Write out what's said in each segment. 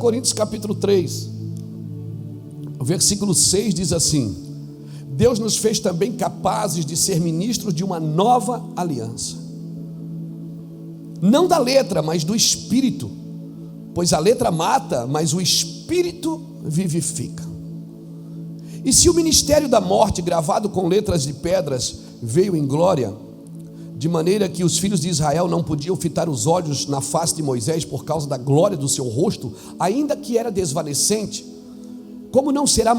Coríntios capítulo 3, o versículo 6 diz assim: Deus nos fez também capazes de ser ministros de uma nova aliança, não da letra, mas do Espírito, pois a letra mata, mas o Espírito vivifica. E se o ministério da morte, gravado com letras de pedras, veio em glória, de maneira que os filhos de Israel não podiam fitar os olhos na face de Moisés por causa da glória do seu rosto, ainda que era desvanecente, como não será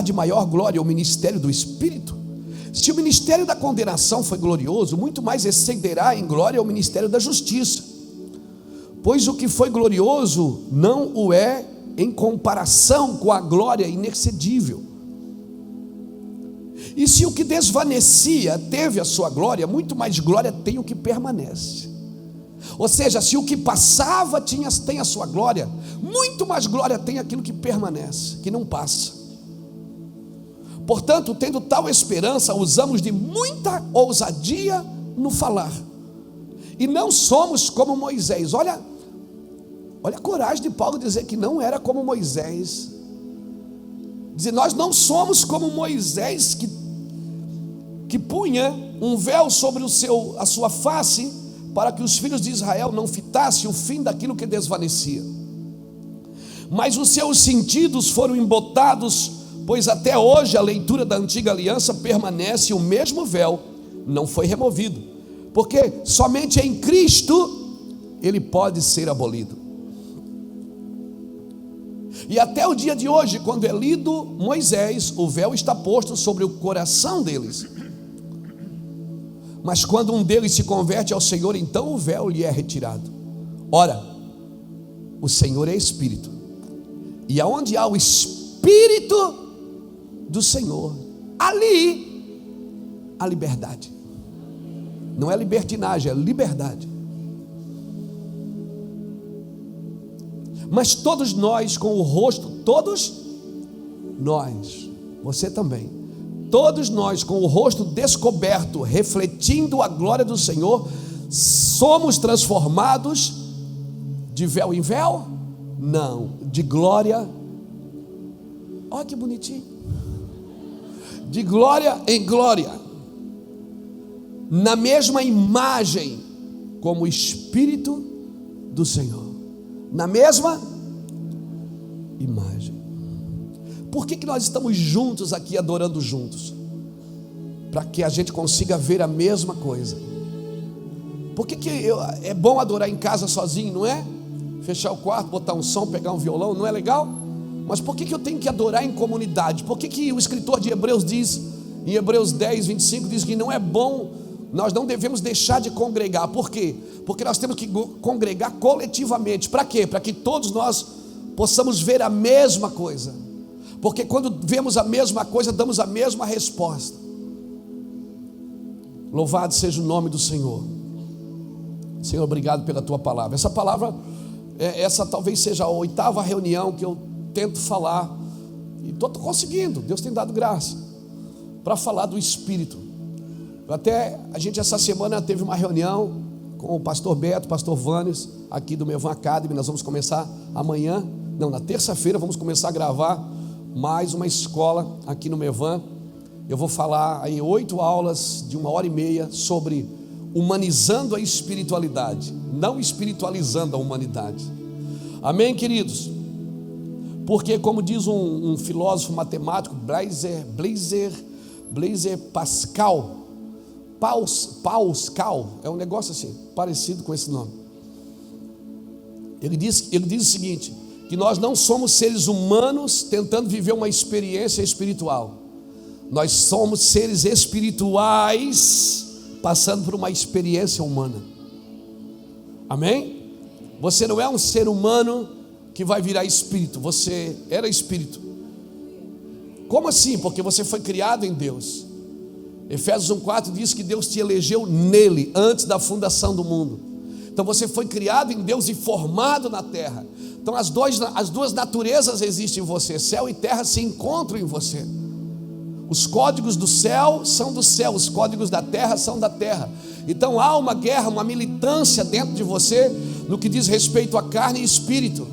de maior glória o ministério do Espírito? Se o ministério da condenação foi glorioso, muito mais excederá em glória o ministério da justiça, pois o que foi glorioso não o é em comparação com a glória inexcedível. E se o que desvanecia teve a sua glória, muito mais glória tem o que permanece. Ou seja, se o que passava tem a sua glória, muito mais glória tem aquilo que permanece, que não passa. Portanto, tendo tal esperança, usamos de muita ousadia no falar, e não somos como Moisés. Olha a coragem de Paulo dizer que não era como Moisés. Dizer, nós não somos como Moisés, que punha um véu sobre a sua face, para que os filhos de Israel não fitassem o fim daquilo que desvanecia. Mas os seus sentidos foram embotados, pois até hoje a leitura da antiga aliança permanece, o mesmo véu não foi removido, porque somente em Cristo ele pode ser abolido. E até o dia de hoje, quando é lido Moisés, o véu está posto sobre o coração deles. Mas quando um deles se converte ao Senhor, então o véu lhe é retirado. Ora, o Senhor é Espírito, e aonde há o Espírito do Senhor, ali há liberdade. Não é libertinagem, é liberdade. Mas todos nós com o rosto, todos nós, você também, todos nós com o rosto descoberto, refletindo a glória do Senhor, somos transformados de véu em véu? Não, de glória. Olha que bonitinho. De glória em glória, na mesma imagem, como o Espírito do Senhor, na mesma imagem. Por que nós estamos juntos aqui, adorando juntos? Para que a gente consiga ver a mesma coisa. Por que é bom adorar em casa sozinho, não é? Fechar o quarto, botar um som, pegar um violão, não é legal? Mas por que eu tenho que adorar em comunidade? Por que o escritor de Hebreus diz, em Hebreus 10, 25, diz que não é bom, nós não devemos deixar de congregar? Por quê? Porque nós temos que congregar coletivamente. Para quê? Para que todos nós possamos ver a mesma coisa. Porque quando vemos a mesma coisa, damos a mesma resposta. Louvado seja o nome do Senhor. Senhor, obrigado pela tua palavra. Essa palavra, essa talvez seja a 8ª reunião que eu tento falar, e estou conseguindo. Deus tem dado graça para falar do Espírito. Até a gente essa semana teve uma reunião com o pastor Beto, pastor Vânios, aqui do Mevan Academy. Nós vamos começar amanhã, na terça-feira vamos começar a gravar mais uma escola aqui no Mevan. Eu vou falar aí 8 aulas de 1h30 sobre humanizando a espiritualidade, não espiritualizando a humanidade. Amém, queridos? Porque, como diz um filósofo matemático, Blaise Pascal, é um negócio assim, parecido com esse nome. Ele diz o seguinte, que nós não somos seres humanos tentando viver uma experiência espiritual. Nós somos seres espirituais passando por uma experiência humana. Amém? Você não é um ser humano que vai virar espírito, você era espírito. Como assim? Porque você foi criado em Deus. Efésios 1,4 diz que Deus te elegeu nele, antes da fundação do mundo. Então você foi criado em Deus e formado na terra. Então as duas naturezas existem em você, céu e terra se encontram em você. Os códigos do céu são do céu, os códigos da terra são da terra. Então há uma guerra, uma militância dentro de você. no que diz respeito à carne e espírito.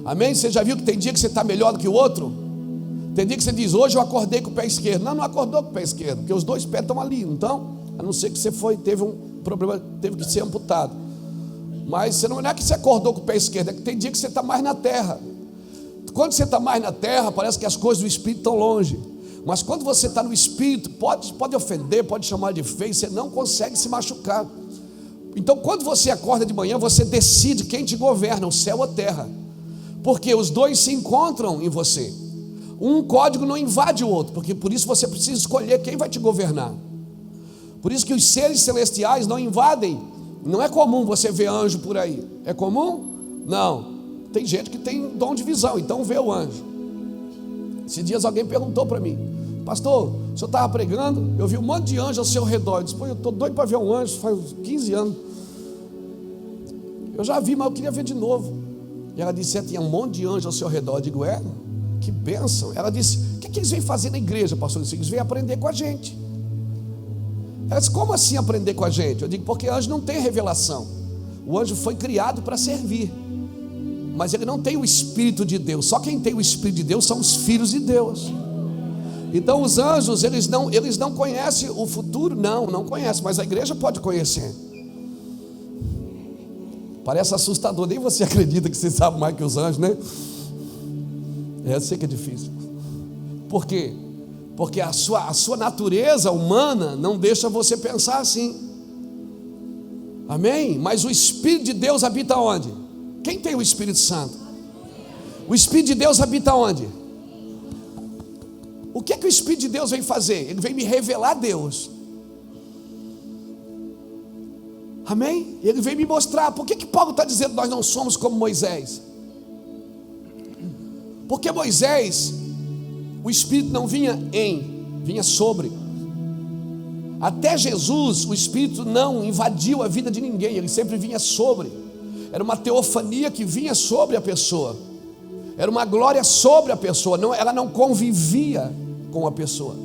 Amém? Você já viu que tem dia que você está melhor do que o outro? Tem dia que você diz, hoje eu acordei com o pé esquerdo. Não acordou com o pé esquerdo, porque os dois pés estão ali, não estão? A não ser que você teve um problema, teve que ser amputado. Mas não é que você acordou com o pé esquerdo, é que tem dia que você está mais na terra. Quando você está mais na terra, parece que as coisas do espírito estão longe. Mas quando você está no espírito, pode ofender, pode chamar de feio, você não consegue se machucar. Então quando você acorda de manhã, você decide quem te governa, o céu ou a terra. Porque os dois se encontram em você. Um código não invade o outro, porque por isso você precisa escolher quem vai te governar. Por isso que os seres celestiais não invadem. Não é comum você ver anjo por aí. É comum? Não. Tem gente que tem dom de visão, então vê o anjo. Esses dias alguém perguntou para mim, pastor, o senhor estava pregando, eu vi um monte de anjo ao seu redor. Eu disse, pô, eu estou doido para ver um anjo, faz uns 15 anos. Eu já vi, mas eu queria ver de novo. E ela disse, tinha um monte de anjo ao seu redor. Eu digo, que bênção. Ela disse, o que eles vêm fazer na igreja, pastor? Eu disse, eles vêm aprender com a gente. Ela disse, como assim aprender com a gente? Eu digo, porque anjo não tem revelação. O anjo foi criado para servir, mas ele não tem o Espírito de Deus. Só quem tem o Espírito de Deus são os filhos de Deus. Então os anjos, eles não conhecem o futuro. Não conhecem, mas a igreja pode conhecer. Parece assustador, nem você acredita que você sabe mais que os anjos, né? Eu sei que é difícil. Por quê? Porque a sua natureza humana não deixa você pensar assim. Amém? Mas o Espírito de Deus habita onde? Quem tem o Espírito Santo? O Espírito de Deus habita onde? O que o Espírito de Deus vem fazer? Ele vem me revelar Deus. Amém? Ele vem me mostrar. Por que Paulo está dizendo que nós não somos como Moisés? Porque Moisés, o Espírito não vinha vinha sobre. Até Jesus, o Espírito não invadiu a vida de ninguém, ele sempre vinha sobre. Era uma teofania que vinha sobre a pessoa. Era uma glória sobre a pessoa. Ela não convivia com a pessoa.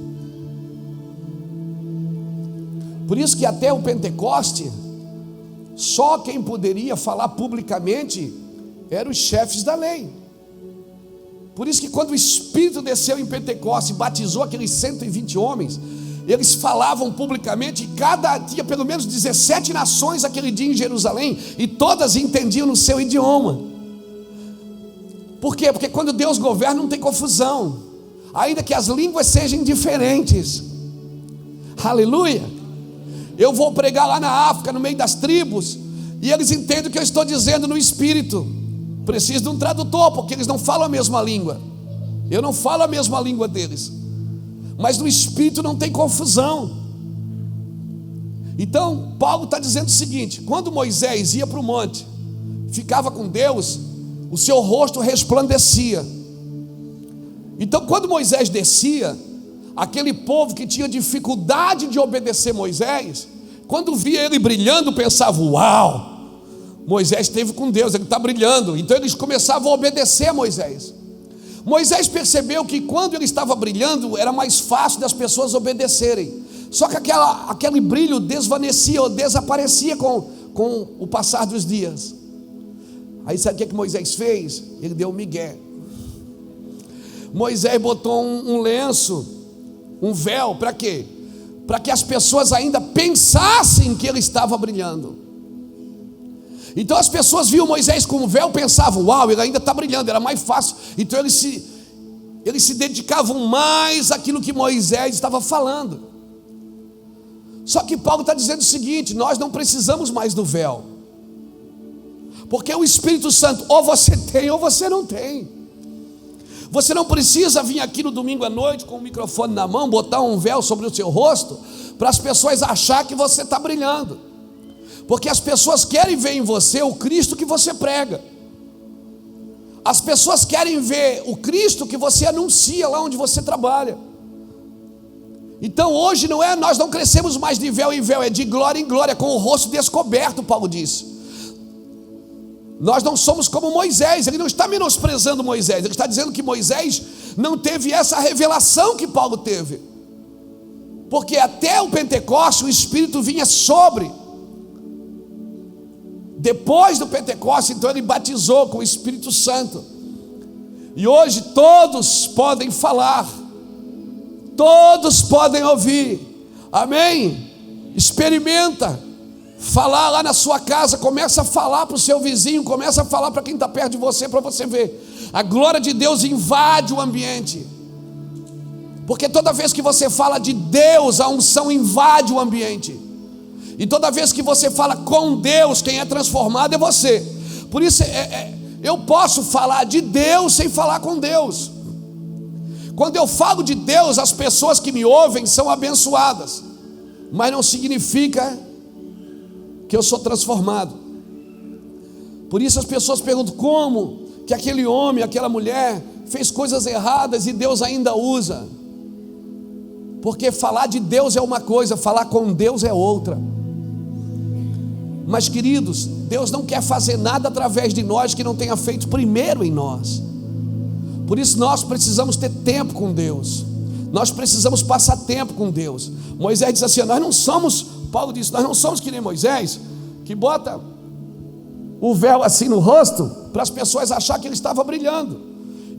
Por isso que até o Pentecoste, só quem poderia falar publicamente eram os chefes da lei. Por isso que quando o Espírito desceu em Pentecostes e batizou aqueles 120 homens, eles falavam publicamente, tinha pelo menos 17 nações aquele dia em Jerusalém, e todas entendiam no seu idioma. Por quê? Porque quando Deus governa não tem confusão, ainda que as línguas sejam diferentes. Aleluia! Eu vou pregar lá na África, no meio das tribos, e eles entendem o que eu estou dizendo no Espírito. Preciso de um tradutor, porque eles não falam a mesma língua. Eu não falo a mesma língua deles. Mas no Espírito não tem confusão. Então Paulo está dizendo o seguinte: quando Moisés ia para o monte, ficava com Deus, o seu rosto resplandecia. Então quando Moisés descia, aquele povo que tinha dificuldade de obedecer Moisés, quando via ele brilhando, pensava, uau, Moisés esteve com Deus, ele está brilhando. Então eles começavam a obedecer a Moisés. Moisés percebeu que quando ele estava brilhando, era mais fácil das pessoas obedecerem. Só que aquele brilho desvanecia ou desaparecia com o passar dos dias. Aí sabe o que Moisés fez? Ele deu um migué. Moisés botou um lenço, um véu, para quê? Para que as pessoas ainda pensassem que ele estava brilhando. Então as pessoas viam Moisés com o véu, pensavam, uau, ele ainda está brilhando, era mais fácil. Então eles se dedicavam mais àquilo que Moisés estava falando. Só que Paulo está dizendo o seguinte: nós não precisamos mais do véu, porque o Espírito Santo, ou você tem ou você não tem. Você não precisa vir aqui no domingo à noite com o microfone na mão, botar um véu sobre o seu rosto, para as pessoas achar que você está brilhando. Porque as pessoas querem ver em você o Cristo que você prega. As pessoas querem ver o Cristo que você anuncia lá onde você trabalha. Então hoje nós não crescemos mais de véu em véu, é de glória em glória, com o rosto descoberto, Paulo disse. Nós não somos como Moisés. Ele não está menosprezando Moisés, ele está dizendo que Moisés não teve essa revelação que Paulo teve. Porque até o Pentecostes o Espírito vinha sobre. Depois do Pentecostes, então ele batizou com o Espírito Santo. E hoje todos podem falar, todos podem ouvir. Amém? Experimenta falar lá na sua casa, começa a falar para o seu vizinho, começa a falar para quem está perto de você, para você ver. A glória de Deus invade o ambiente. Porque toda vez que você fala de Deus, a unção invade o ambiente. E toda vez que você fala com Deus, quem é transformado é você. Por isso eu posso falar de Deus sem falar com Deus. Quando eu falo de Deus, as pessoas que me ouvem são abençoadas, mas não significa que eu sou transformado. Por isso as pessoas perguntam como que aquele homem, aquela mulher fez coisas erradas e Deus ainda usa. Porque falar de Deus é uma coisa, falar com Deus é outra. Mas queridos, Deus não quer fazer nada através de nós que não tenha feito primeiro em nós. Por isso nós precisamos ter tempo com Deus. Nós precisamos passar tempo com Deus. Moisés diz assim, nós não somos, Paulo disse, nós não somos que nem Moisés, que bota o véu assim no rosto, para as pessoas acharem que ele estava brilhando.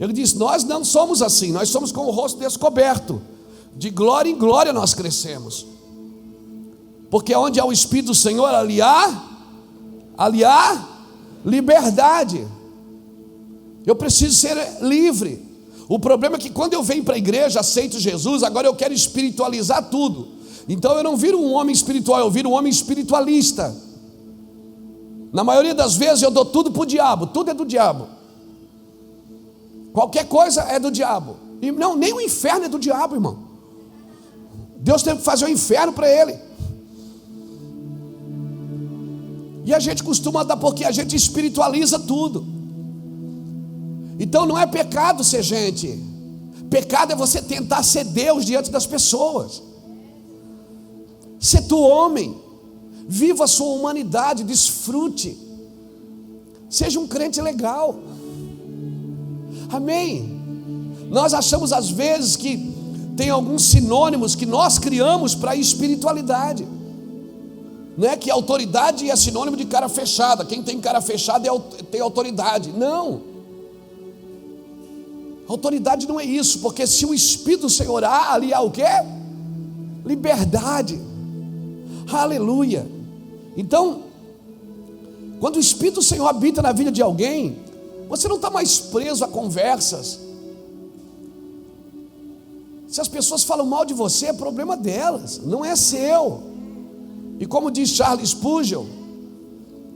Ele disse, nós não somos assim, nós somos com o rosto descoberto. De glória em glória nós crescemos. Porque onde há o Espírito do Senhor, ali há liberdade. Eu preciso ser livre. O problema é que quando eu venho para a igreja, aceito Jesus, agora eu quero espiritualizar tudo. Então eu não viro um homem espiritual, eu viro um homem espiritualista. Na maioria das vezes eu dou tudo para o diabo, tudo é do diabo. Qualquer coisa é do diabo. E não, nem o inferno é do diabo, irmão. Deus teve que fazer o inferno para ele. E a gente costuma dar porque a gente espiritualiza tudo. Então não é pecado ser gente. Pecado é você tentar ser Deus diante das pessoas. Ser tu homem. Viva a sua humanidade, desfrute. Seja um crente legal. Amém? Nós achamos às vezes que tem alguns sinônimos que nós criamos para a espiritualidade. Não é que autoridade é sinônimo de cara fechada. Quem tem cara fechada tem autoridade. Não. Autoridade não é isso, porque se o Espírito do Senhor há, ali há o quê? Liberdade. Aleluia. Então, quando o Espírito do Senhor habita na vida de alguém, você não está mais preso a conversas. Se as pessoas falam mal de você, é problema delas, não é seu. E como diz Charles Spurgeon,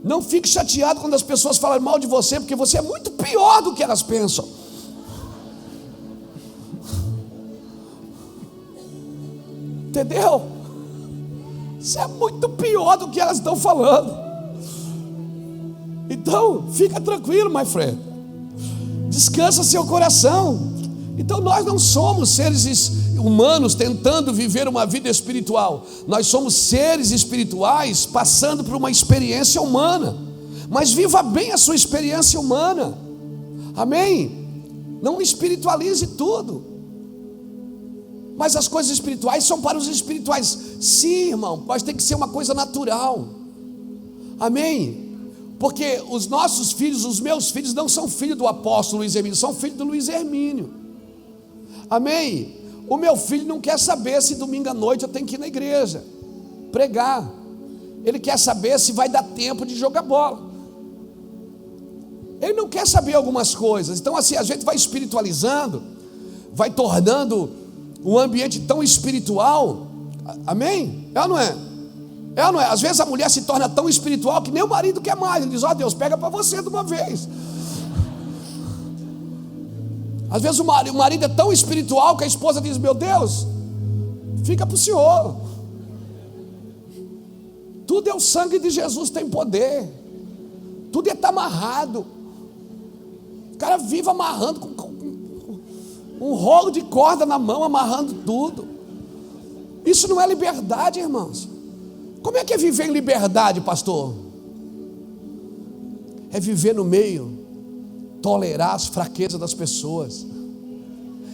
não fique chateado quando as pessoas falam mal de você, porque você é muito pior do que elas pensam. Entendeu? Você é muito pior do que elas estão falando. Então, fica tranquilo, my friend. Descansa seu coração. Então nós não somos seres humanos tentando viver uma vida espiritual. Nós somos seres espirituais passando por uma experiência humana. Mas viva bem a sua experiência humana. Amém? Não espiritualize tudo. Mas as coisas espirituais são para os espirituais. Sim, irmão, mas tem que ser uma coisa natural. Amém? Porque os nossos filhos, os meus filhos, não são filhos do apóstolo Luiz Hermínio, são filhos do Luiz Hermínio. Amém? O meu filho não quer saber se domingo à noite eu tenho que ir na igreja pregar. Ele quer saber se vai dar tempo de jogar bola. Ele não quer saber algumas coisas. Então assim, a gente vai espiritualizando, vai tornando um ambiente tão espiritual. Amém? É ou não é? É ou não é? Às vezes a mulher se torna tão espiritual que nem o marido quer mais. Ele diz, ó Deus, pega para você de uma vez. Às vezes o marido é tão espiritual que a esposa diz, meu Deus, fica para o Senhor. Tudo é o sangue de Jesus, tem poder. Tudo está amarrado. O cara vive amarrando com um rolo de corda na mão, amarrando tudo. Isso não é liberdade, irmãos. Como é que é viver em liberdade, pastor? É viver no meio, tolerar as fraquezas das pessoas.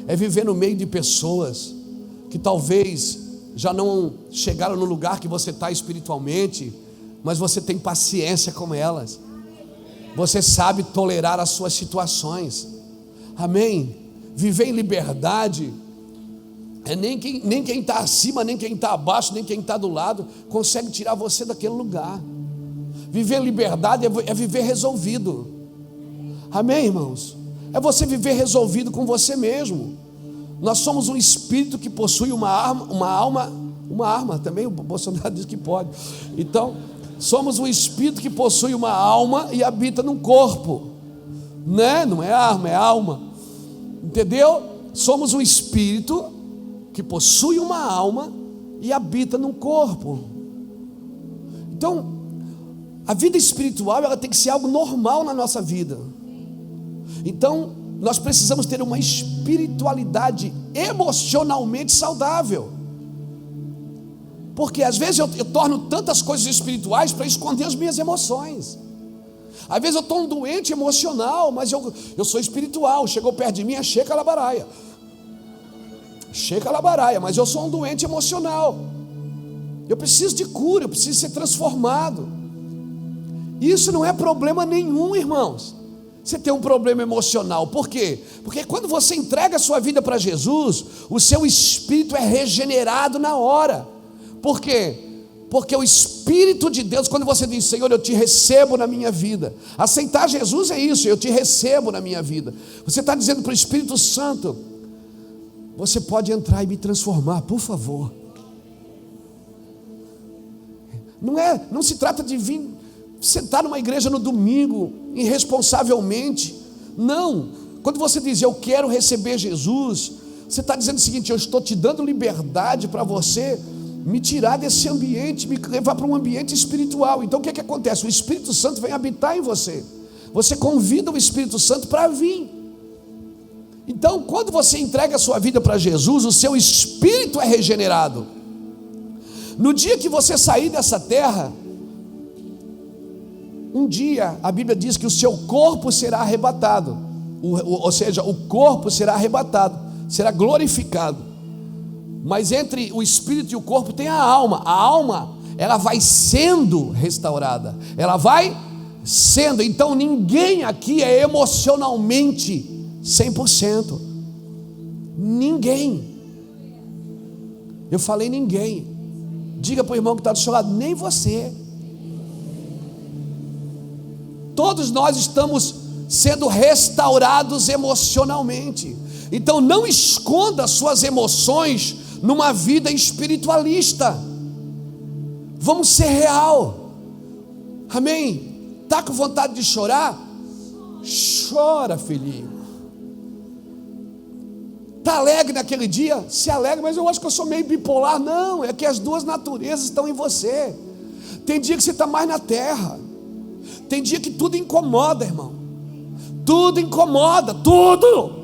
É viver no meio de pessoas que talvez já não chegaram no lugar que você está espiritualmente. mas você tem paciência com elas. Você sabe tolerar as suas situações. Amém? Viver em liberdade nem quem está acima, nem quem está abaixo, nem quem está do lado consegue tirar você daquele lugar. Viver em liberdade é viver resolvido. Amém, irmãos? É você viver resolvido com você mesmo. Nós somos um espírito que possui uma arma também, o Bolsonaro diz que pode. Então, somos um espírito que possui uma alma e habita num corpo, né? Não é arma, é alma, entendeu? Somos um espírito que possui uma alma e habita num corpo. Então, a vida espiritual, ela tem que ser algo normal na nossa vida. Então, nós precisamos ter uma espiritualidade emocionalmente saudável. Porque às vezes eu torno tantas coisas espirituais para esconder as minhas emoções. Às vezes eu estou um doente emocional, mas eu sou espiritual. Chegou perto de mim, é checa labaraia. Checa labaraia, mas eu sou um doente emocional. Eu preciso de cura, eu preciso ser transformado. Isso não é problema nenhum, irmãos. Você tem um problema emocional, por quê? Porque quando você entrega a sua vida para Jesus, o seu espírito é regenerado na hora. Por quê? Porque o Espírito de Deus, quando você diz, Senhor, eu te recebo na minha vida. Aceitar Jesus é isso, eu te recebo na minha vida. Você está dizendo para o Espírito Santo, você pode entrar e me transformar, por favor. Não se trata de vir sentar numa igreja no domingo, irresponsavelmente. Não, quando você diz, eu quero receber Jesus, você está dizendo o seguinte, eu estou te dando liberdade para você me tirar desse ambiente, me levar para um ambiente espiritual. Então o que é que acontece? O Espírito Santo vem habitar em você. Você convida o Espírito Santo para vir. Então quando você entrega a sua vida para Jesus, o seu espírito é regenerado. No dia que você sair dessa terra, um dia a Bíblia diz que o seu corpo será arrebatado, ou seja, o corpo será arrebatado, será glorificado. Mas entre o espírito e o corpo tem a alma. A alma, ela vai sendo restaurada. Ela vai sendo. Então ninguém aqui é emocionalmente 100%. Ninguém. Eu falei ninguém. Diga para o irmão que está do seu lado, nem você. Todos nós estamos sendo restaurados emocionalmente. Então não esconda suas emoções numa vida espiritualista. Vamos ser real. Amém? Está com vontade de chorar? Chora, filhinho. Está alegre naquele dia? Se alegre, mas eu acho que eu sou meio bipolar. Não, é que as duas naturezas estão em você. Tem dia que você está mais na terra. Tem dia que tudo incomoda, irmão. Tudo incomoda, tudo.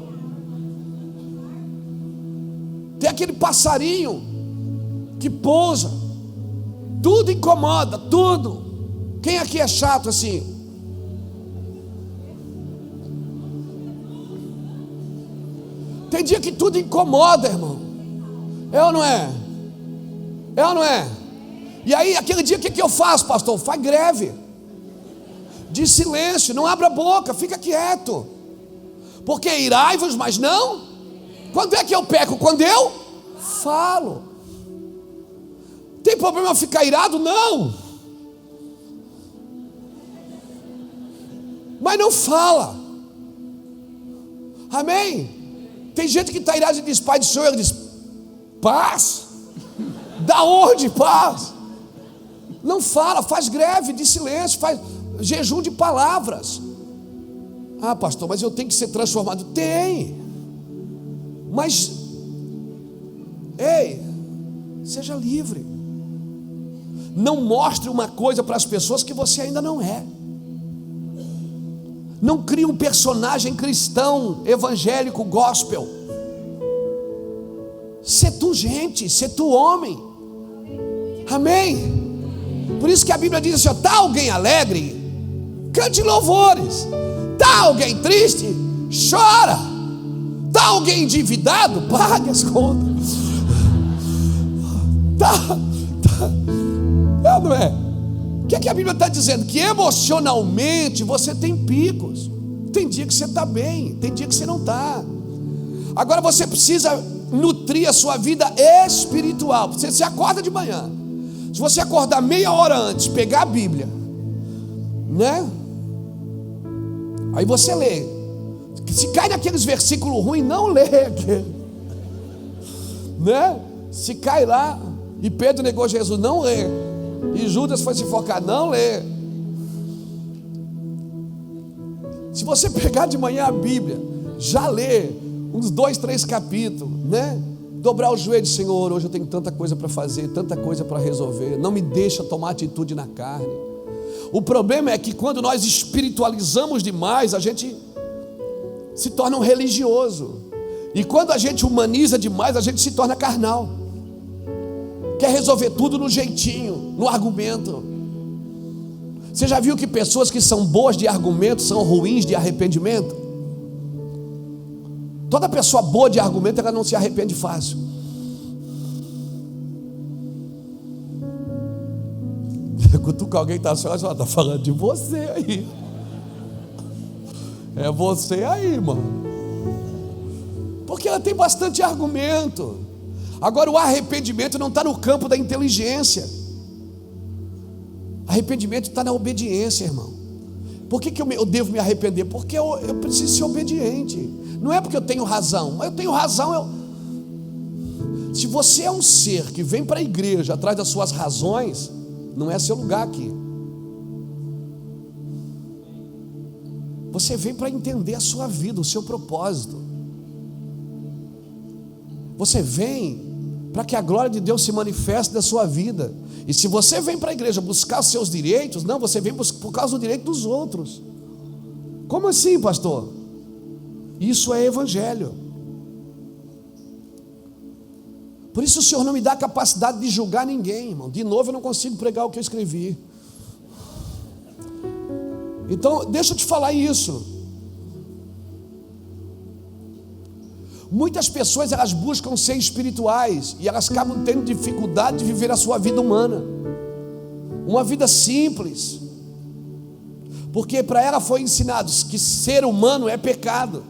Tem aquele passarinho que pousa, tudo incomoda, tudo. Quem aqui é chato assim? Tem dia que tudo incomoda, irmão. É ou não é? É ou não é? E aí, aquele dia, o que eu faço, pastor? Faz greve de silêncio, não abra a boca, fica quieto. Porque irai-vos, mas não. Quando é que eu peco? Quando eu falo. Tem problema eu ficar irado? Não. Mas não fala. Amém? Tem gente que está irado e diz, Pai do Senhor, ele diz, paz. Da onde paz? Não fala, faz greve de silêncio, faz jejum de palavras. Ah, pastor, mas eu tenho que ser transformado. Tem. Mas, ei, seja livre. Não mostre uma coisa para as pessoas que você ainda não é. Não crie um personagem cristão, evangélico, gospel. Sê tu gente, sê tu homem. Amém? Por isso que a Bíblia diz assim, está alguém alegre? Cante louvores. Está alguém triste? Chora. Está alguém endividado? Pague as contas. Não é? O que é que a Bíblia está dizendo? Que emocionalmente você tem picos. Tem dia que você está bem, tem dia que você não está. Agora você precisa nutrir a sua vida espiritual. Você se acorda de manhã. Se você acordar meia hora antes, pegar a Bíblia, né? Aí você lê. Se cai naqueles versículos ruins, não lê, né? Se cai lá e Pedro negou Jesus, não lê. E Judas foi se focar, não lê. Se você pegar de manhã a Bíblia, já lê uns 2, 3 capítulos, né? Dobrar o joelho, Senhor, hoje eu tenho tanta coisa para fazer, tanta coisa para resolver, não me deixa tomar atitude na carne. O problema é que quando nós espiritualizamos demais, a gente se torna um religioso. E quando a gente humaniza demais, a gente se torna carnal. Quer resolver tudo no jeitinho, no argumento. Você já viu que pessoas que são boas de argumento são ruins de arrependimento? Toda pessoa boa de argumento, ela não se arrepende fácil. Cutuca alguém que está falando de você aí. É você aí, mano. Porque ela tem bastante argumento. Agora o arrependimento não está no campo da inteligência. Arrependimento está na obediência, irmão. Por que eu devo me arrepender? Porque eu preciso ser obediente. Não é porque eu tenho razão, mas eu tenho razão. Se você é um ser que vem para a igreja atrás das suas razões, não é seu lugar aqui. Você vem para entender a sua vida, o seu propósito. Você vem para que a glória de Deus se manifeste na sua vida. E se você vem para a igreja buscar os seus direitos, não, você vem por causa do direito dos outros. Como assim, pastor? Isso é evangelho. Por isso o Senhor não me dá a capacidade de julgar ninguém, irmão. De novo eu não consigo pregar o que eu escrevi. Então deixa eu te falar isso. Muitas pessoas, elas buscam ser espirituais e elas acabam tendo dificuldade de viver a sua vida humana, uma vida simples, porque para ela foi ensinado que ser humano é pecado,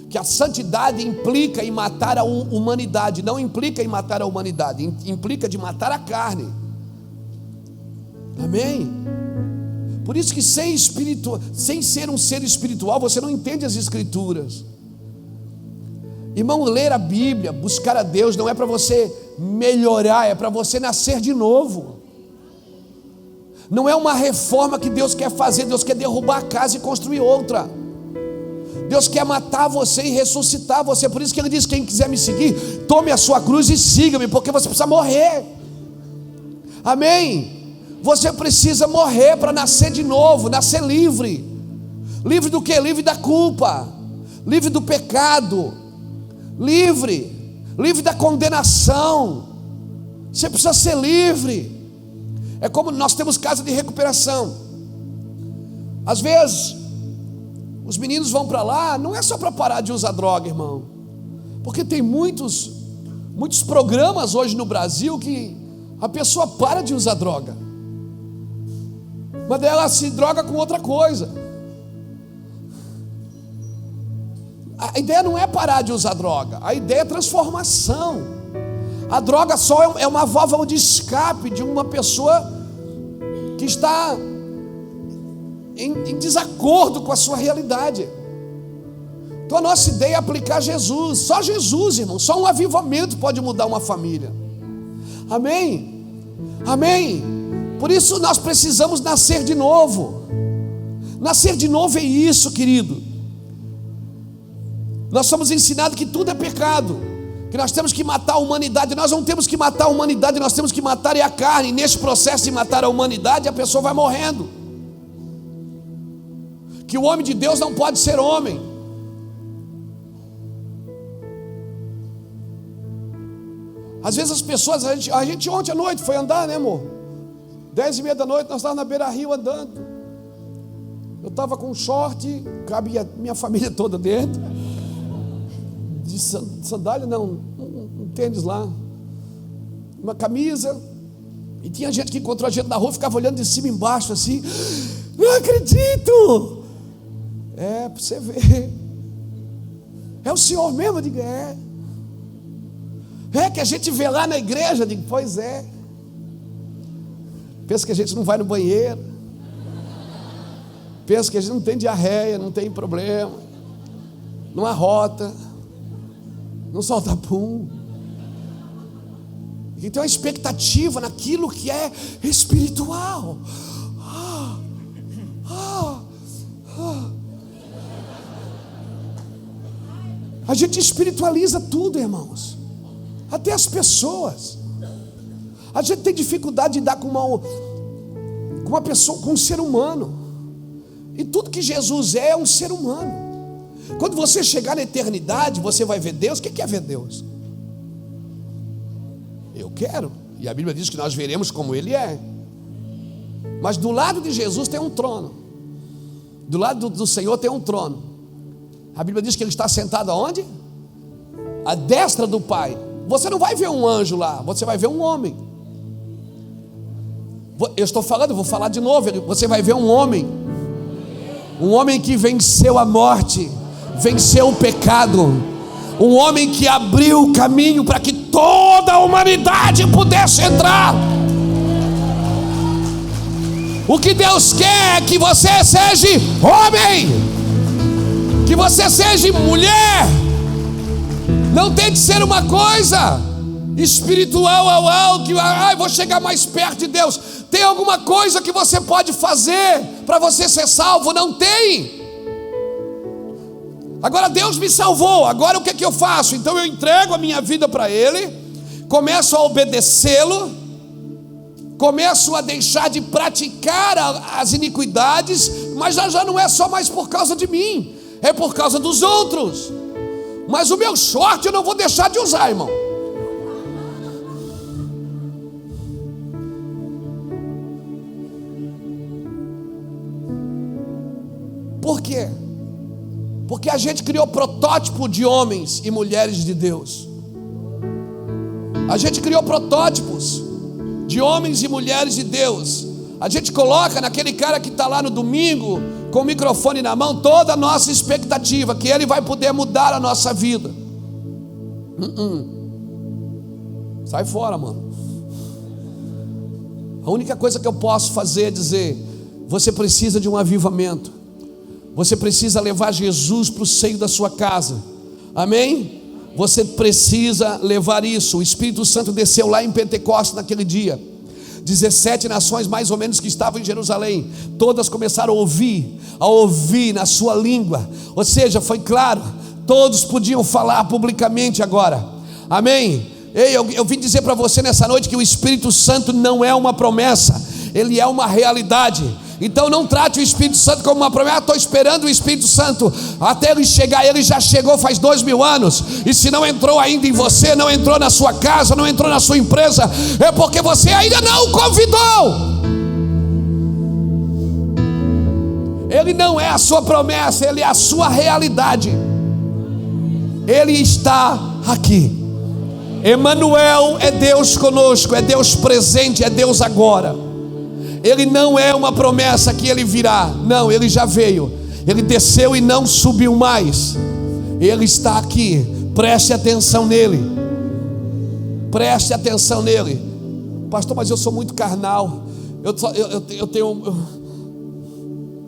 que a santidade implica em matar a humanidade. Não implica em matar a humanidade, implica de matar a carne. Amém? Por isso que sem ser um ser espiritual, você não entende as escrituras. Irmão, ler a Bíblia, buscar a Deus, não é para você melhorar, é para você nascer de novo. Não é uma reforma que Deus quer fazer. Deus quer derrubar a casa e construir outra. Deus quer matar você e ressuscitar você. Por isso que Ele diz: quem quiser me seguir, tome a sua cruz e siga-me, porque você precisa morrer. Amém? Você precisa morrer para nascer de novo, nascer livre. Livre do que? Livre da culpa, livre do pecado, livre da condenação. Você precisa ser livre. É como nós temos casa de recuperação. Às vezes os meninos vão para lá, não é só para parar de usar droga, irmão, porque tem muitos programas hoje no Brasil que a pessoa para de usar droga, mas ela se droga com outra coisa. A ideia não é parar de usar droga, a ideia é transformação. A droga só é uma válvula de escape de uma pessoa que está em desacordo com a sua realidade. Então a nossa ideia é aplicar Jesus. Só Jesus, irmão. Só um avivamento pode mudar uma família. Amém? Amém? Por isso nós precisamos nascer de novo. Nascer de novo é isso, querido. Nós somos ensinados que tudo é pecado, que nós temos que matar a humanidade. Nós não temos que matar a humanidade, nós temos que matar a carne. E nesse processo de matar a humanidade, a pessoa vai morrendo. Que o homem de Deus não pode ser homem. Às vezes as pessoas, a gente ontem à noite foi andar, né, amor? 10h30 da noite, nós estávamos na beira-rio andando. Eu estava com um short, cabia minha família toda dentro, de sandália, não, um tênis lá, uma camisa, E tinha gente que encontrou a gente na rua, ficava olhando de cima e embaixo assim, não acredito. Para você ver. É o Senhor mesmo? Eu digo, é que a gente vê lá na igreja. Eu digo, pois é. Pensa que a gente não vai no banheiro. Pensa que a gente não tem diarreia, não tem problema, não arrota, não solta pum. E tem uma expectativa naquilo que é espiritual. A gente espiritualiza tudo, irmãos, até as pessoas. A gente tem dificuldade de dar com uma pessoa, com um ser humano. E tudo que Jesus é um ser humano. Quando você chegar na eternidade, você vai ver Deus. O que é ver Deus? Eu quero. E a Bíblia diz que nós veremos como Ele é. Mas do lado de Jesus tem um trono. Do lado do Senhor tem um trono. A Bíblia diz que Ele está sentado aonde? À destra do Pai. Você não vai ver um anjo lá, você vai ver um homem. Eu estou falando, vou falar de novo. Você vai ver um homem. Um homem que venceu a morte, venceu o pecado. Um homem que abriu o caminho para que toda a humanidade pudesse entrar. O que Deus quer é que você seja homem, que você seja mulher. Não tente ser uma coisa espiritual, que vou chegar mais perto de Deus. Tem alguma coisa que você pode fazer para você ser salvo? Não tem. Agora Deus me salvou, agora o que é que eu faço? Então eu entrego a minha vida para Ele, começo a obedecê-lo, começo a deixar de praticar as iniquidades, mas já não é só mais por causa de mim, é por causa dos outros. Mas o meu short eu não vou deixar de usar, irmão. Por quê? Porque a gente criou protótipo de homens e mulheres de Deus. A gente criou protótipos de homens e mulheres de Deus. A gente coloca naquele cara que está lá no domingo, com o microfone na mão, toda a nossa expectativa, que ele vai poder mudar a nossa vida. Sai fora, mano. A única coisa que eu posso fazer é dizer: você precisa de um avivamento. Você precisa levar Jesus para o seio da sua casa. Amém? Você precisa levar isso. O Espírito Santo desceu lá em Pentecostes naquele dia. 17 nações mais ou menos que estavam em Jerusalém, todas começaram a ouvir na sua língua. Ou seja, foi claro, todos podiam falar publicamente agora. Amém? Ei, eu vim dizer para você nessa noite que o Espírito Santo não é uma promessa, ele é uma realidade. Então não trate o Espírito Santo como uma promessa. Estou esperando o Espírito Santo até ele chegar. Ele já chegou faz 2000 anos. E se não entrou ainda em você, não entrou na sua casa, não entrou na sua empresa, é porque você ainda não o convidou. Ele não é a sua promessa, ele é a sua realidade. Ele está aqui. Emanuel é Deus conosco, é Deus presente, é Deus agora. Ele não é uma promessa que ele virá. Não, ele já veio. Ele desceu e não subiu mais. Ele está aqui. Preste atenção nele. Preste atenção nele. Pastor, mas eu sou muito carnal. Eu tenho.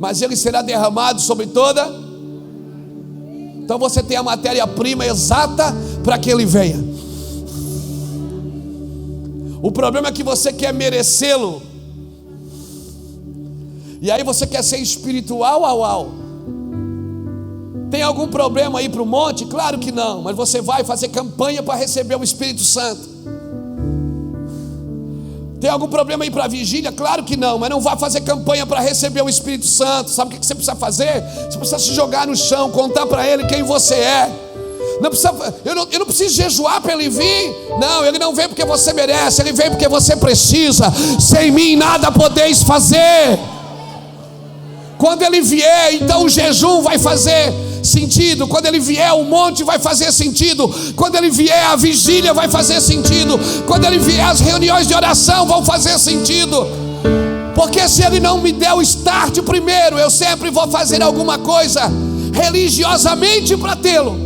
Mas ele será derramado sobre toda. Então você tem a matéria-prima exata para que ele venha. O problema é que você quer merecê-lo. E aí você quer ser espiritual, Tem algum problema aí para o monte? Claro que não, mas você vai fazer campanha para receber o Espírito Santo. Tem algum problema aí para a vigília? Claro que não, mas não vai fazer campanha para receber o Espírito Santo. Sabe o que você precisa fazer? Você precisa se jogar no chão, contar para ele quem você é. Não precisa, eu não preciso jejuar para ele vir. Não, ele não vem porque você merece, ele vem porque você precisa. Sem mim nada podeis fazer. Quando ele vier, então o jejum vai fazer sentido. Quando ele vier, o monte vai fazer sentido. Quando ele vier, a vigília vai fazer sentido. Quando ele vier, as reuniões de oração vão fazer sentido. Porque se ele não me der o start primeiro, eu sempre vou fazer alguma coisa religiosamente para tê-lo.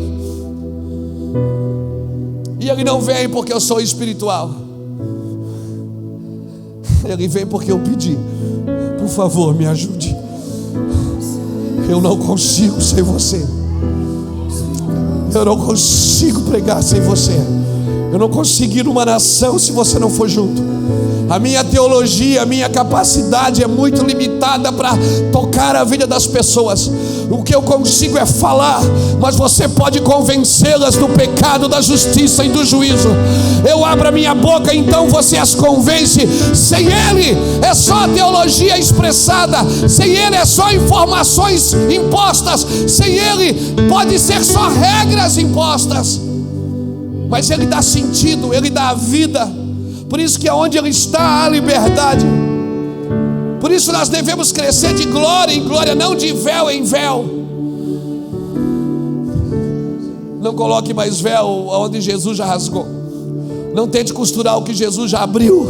E ele não vem porque eu sou espiritual. Ele vem porque eu pedi: por favor, me ajude. Eu não consigo sem você. Eu não consigo pregar sem você. Eu não consigo ir numa nação se você não for junto. A minha teologia, a minha capacidade é muito limitada para tocar a vida das pessoas. O que eu consigo é falar, mas você pode convencê-las do pecado, da justiça e do juízo. Eu abro a minha boca, então você as convence. Sem ele é só teologia expressada. Sem ele é só informações impostas. Sem ele pode ser só regras impostas. Mas ele dá sentido, ele dá vida. Por isso que aonde ele está há liberdade. Por isso nós devemos crescer de glória em glória, não de véu em véu. Não coloque mais véu onde Jesus já rasgou. Não tente costurar o que Jesus já abriu.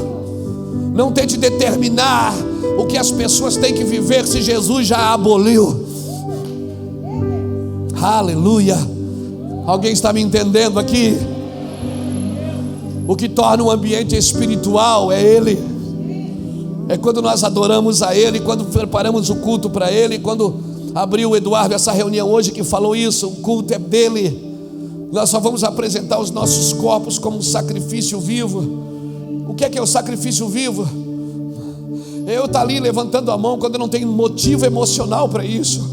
Não tente determinar o que as pessoas têm que viver se Jesus já aboliu. Aleluia. Alguém está me entendendo aqui? O que torna um ambiente espiritual é Ele. É quando nós adoramos a Ele, quando preparamos o culto para Ele. Quando abriu o Eduardo essa reunião hoje que falou isso, o culto é dele. Nós só vamos apresentar os nossos corpos como um sacrifício vivo. O que é o sacrifício vivo? Eu estou ali levantando a mão quando eu não tenho motivo emocional para isso.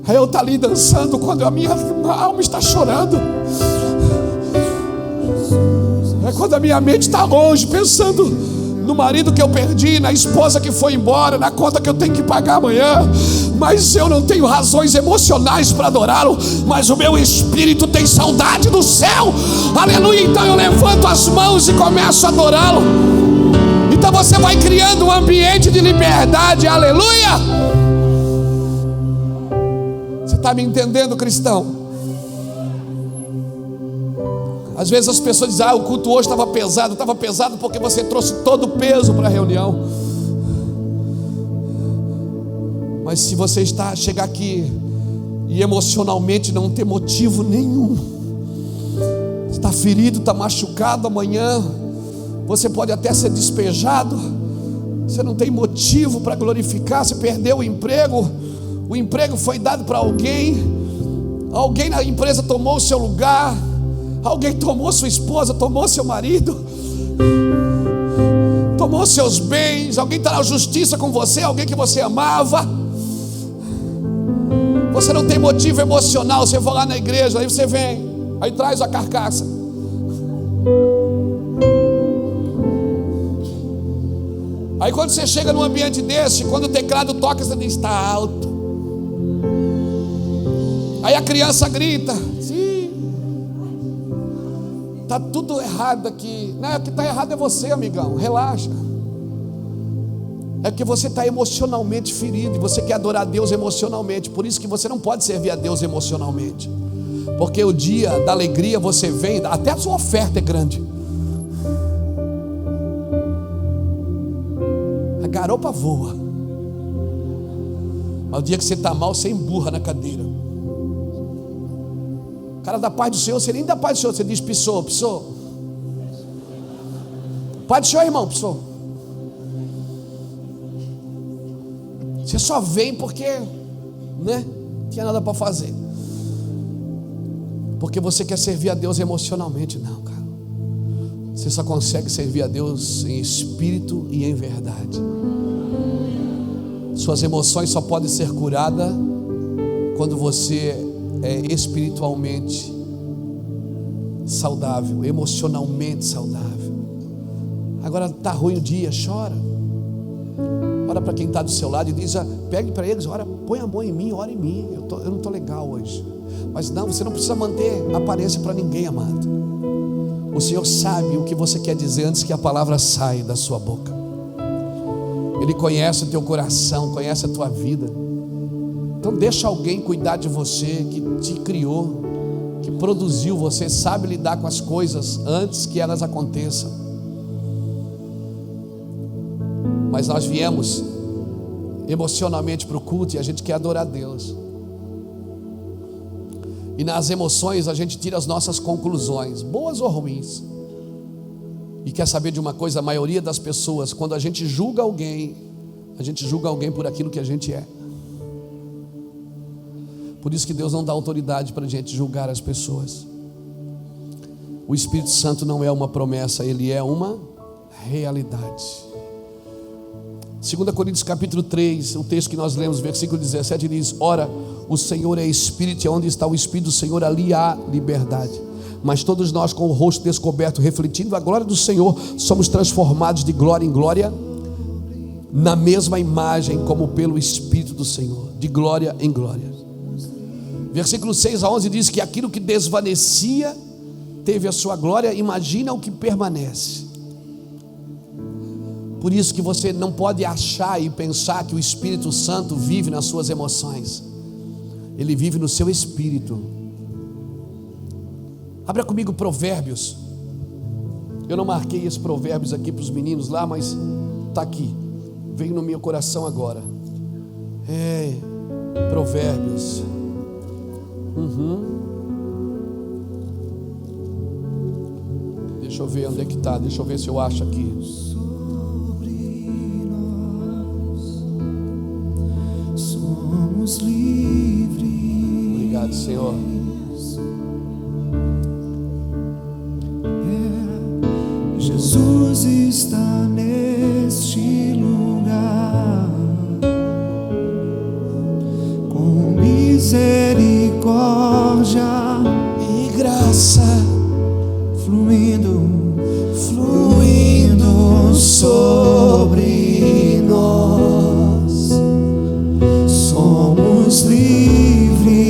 Eu estou ali dançando quando a minha alma está chorando. É quando a minha mente está longe, pensando no marido que eu perdi, na esposa que foi embora, na conta que eu tenho que pagar amanhã. Mas eu não tenho razões emocionais para adorá-lo. Mas o meu espírito tem saudade do céu. Aleluia. Então eu levanto as mãos e começo a adorá-lo. Então você vai criando um ambiente de liberdade. Aleluia. Você está me entendendo, cristão? Às vezes as pessoas dizem: o culto hoje estava pesado. Estava pesado porque você trouxe todo o peso para a reunião. Mas se você chegar aqui e emocionalmente não ter motivo nenhum, está ferido, está machucado, amanhã você pode até ser despejado. Você não tem motivo para glorificar. Você perdeu o emprego foi dado para alguém na empresa tomou o seu lugar. Alguém tomou sua esposa, tomou seu marido, tomou seus bens. Alguém está na justiça com você, alguém que você amava. Você não tem motivo emocional. Você vai lá na igreja, aí você vem, aí traz a carcaça. Aí quando você chega num ambiente desse, quando o teclado toca, você diz: está alto. Aí a criança grita: está tudo errado aqui. Não, o que está errado é você, amigão. Relaxa. É porque você está emocionalmente ferido e você quer adorar a Deus emocionalmente. Por isso que você não pode servir a Deus emocionalmente. Porque o dia da alegria você vem, até a sua oferta é grande. A garopa voa. Mas o dia que você está mal, você emburra na cadeira. O cara da paz do Senhor, você nem dá paz do Senhor, você diz: pisou. Paz do Senhor, irmão, pisou. Você só vem porque, não tinha nada para fazer. Porque você quer servir a Deus emocionalmente. Não, cara. Você só consegue servir a Deus em espírito e em verdade. Suas emoções só podem ser curadas quando você é espiritualmente saudável, emocionalmente saudável. Agora está ruim o dia, chora. Ora para quem está do seu lado e diz: pegue para eles, ora, põe a mão em mim, ora em mim. Eu não estou legal hoje. Mas não, você não precisa manter aparência para ninguém, amado. O Senhor sabe o que você quer dizer antes que a palavra saia da sua boca. Ele conhece o teu coração, conhece a tua vida. Então deixa alguém cuidar de você, que te criou, que produziu você, sabe lidar com as coisas antes que elas aconteçam. Mas nós viemos emocionalmente para o culto e a gente quer adorar a Deus. E nas emoções a gente tira as nossas conclusões, boas ou ruins. E quer saber de uma coisa? A maioria das pessoas, quando a gente julga alguém por aquilo que a gente é. Por isso que Deus não dá autoridade para a gente julgar as pessoas. O Espírito Santo não é uma promessa, ele é uma realidade. 2 Coríntios capítulo 3, o texto que nós lemos, versículo 17, diz: ora, o Senhor é Espírito, e onde está o Espírito do Senhor, ali há liberdade. Mas todos nós, com o rosto descoberto, refletindo a glória do Senhor, somos transformados de glória em glória, na mesma imagem, como pelo Espírito do Senhor, de glória em glória. Versículo 6 a 11 diz que aquilo que desvanecia teve a sua glória. Imagina o que permanece. Por isso que você não pode achar e pensar que o Espírito Santo vive nas suas emoções. Ele vive no seu espírito. Abra comigo Provérbios. Eu não marquei esses provérbios aqui para os meninos lá, mas está aqui, veio no meu coração agora. Provérbios. Deixa eu ver onde é que está. Deixa eu ver se eu acho aqui. Somos livres. Obrigado, Senhor. Jesus está neste lugar, com misericórdia E graça fluindo sobre nós. somos livres.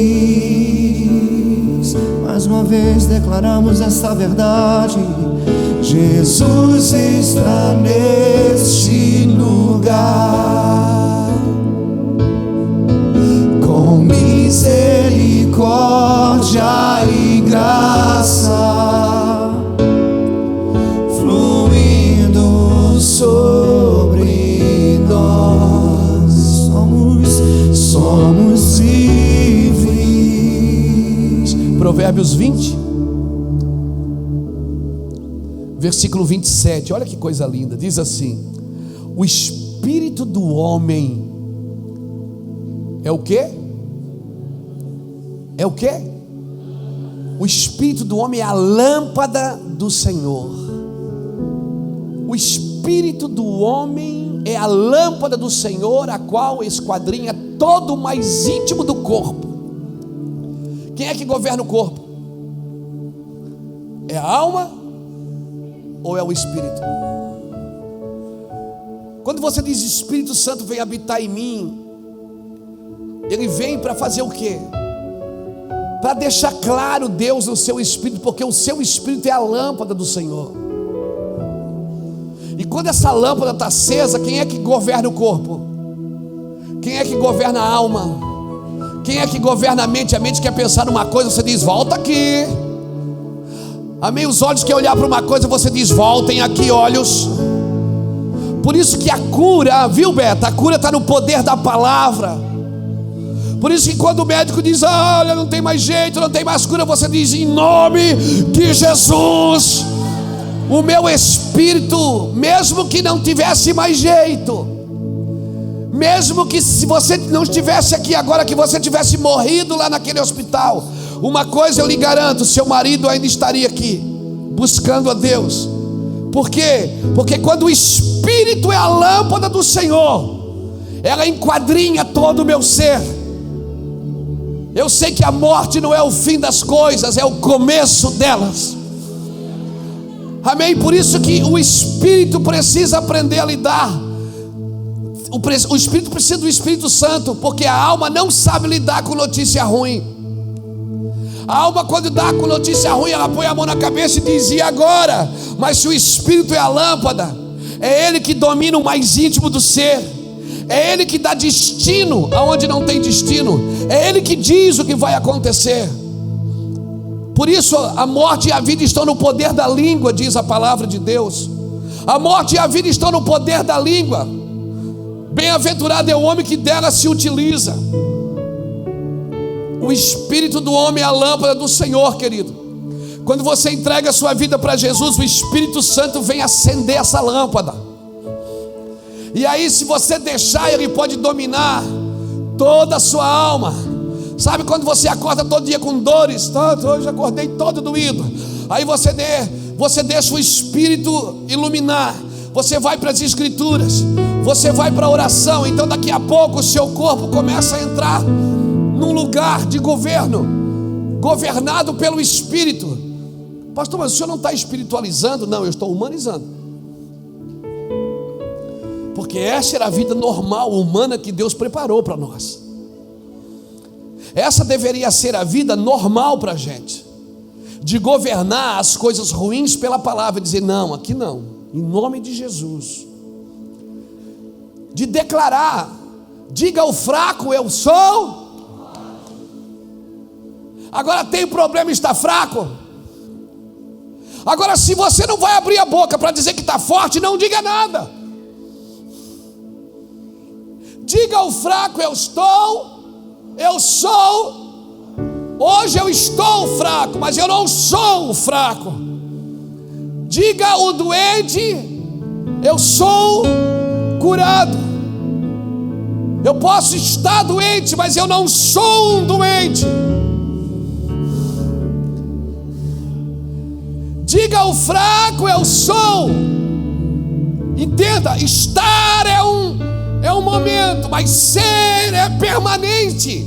Mais uma vez declaramos esta verdade: Jesus está neste lugar, com misericórdia e graça fluindo sobre nós. Somos livres. Provérbios 20, versículo 27, olha que coisa linda. Diz assim: o espírito do homem é o quê? É o quê? O espírito do homem é a lâmpada do Senhor. O espírito do homem é a lâmpada do Senhor, a qual esquadrinha todo o mais íntimo do corpo. Quem é que governa o corpo? É a alma ou é o Espírito? Quando você diz Espírito Santo vem habitar em mim, ele vem para fazer o quê? Para deixar claro Deus no seu espírito, porque o seu espírito é a lâmpada do Senhor. E quando essa lâmpada está acesa, quem é que governa o corpo? Quem é que governa a alma? Quem é que governa a mente? A mente quer pensar numa coisa, você diz: volta aqui. Amém? Os olhos querem olhar para uma coisa, você diz: voltem aqui, olhos. Por isso que a cura, viu, Beta? A cura está no poder da palavra. Por isso que quando o médico diz: olha, não tem mais jeito, não tem mais cura, você diz: em nome de Jesus, o meu espírito, mesmo que não tivesse mais jeito, mesmo que se você não estivesse aqui agora, que você tivesse morrido lá naquele hospital, uma coisa eu lhe garanto: seu marido ainda estaria aqui, buscando a Deus. Por quê? Porque quando o Espírito é a lâmpada do Senhor, ela enquadrinha todo o meu ser. Eu sei que a morte não é o fim das coisas, é o começo delas. Amém? Por isso que o Espírito precisa aprender a lidar. O Espírito precisa do Espírito Santo, porque a alma não sabe lidar com notícia ruim. A alma, quando dá com notícia ruim, ela põe a mão na cabeça e diz: e agora? Mas se o Espírito é a lâmpada, é Ele que domina o mais íntimo do ser, É Ele que dá destino aonde não tem destino. É Ele que diz o que vai acontecer. Por isso a morte e a vida estão no poder da língua, diz a palavra de Deus. A morte e a vida estão no poder da língua. Bem-aventurado é o homem que dela se utiliza. O espírito do homem é a lâmpada do Senhor, querido. Quando você entrega a sua vida para Jesus, o Espírito Santo vem acender essa lâmpada. E aí, se você deixar, Ele pode dominar toda a sua alma. Sabe quando você acorda todo dia com dores? Hoje acordei todo doído. Aí você deixa o Espírito iluminar. Você vai para as Escrituras, você vai para a oração. Então daqui a pouco o seu corpo começa a entrar num lugar de governo, governado pelo Espírito. Pastor, mas o senhor não está espiritualizando? Não, eu estou humanizando. Porque essa era a vida normal, humana que Deus preparou para nós. Essa deveria ser a vida normal para a gente, de governar as coisas ruins pela palavra, dizer não, aqui não, em nome de Jesus. De declarar, diga ao fraco, eu sou. Agora tem problema, está fraco. Agora, se você não vai abrir a boca para dizer que está forte, não diga nada. Diga ao fraco, eu sou. Hoje eu estou fraco, mas eu não sou fraco. Diga ao doente, eu sou curado. Eu posso estar doente, mas eu não sou um doente. Diga ao fraco, eu sou. Entenda, estar é um momento, mas ser é permanente.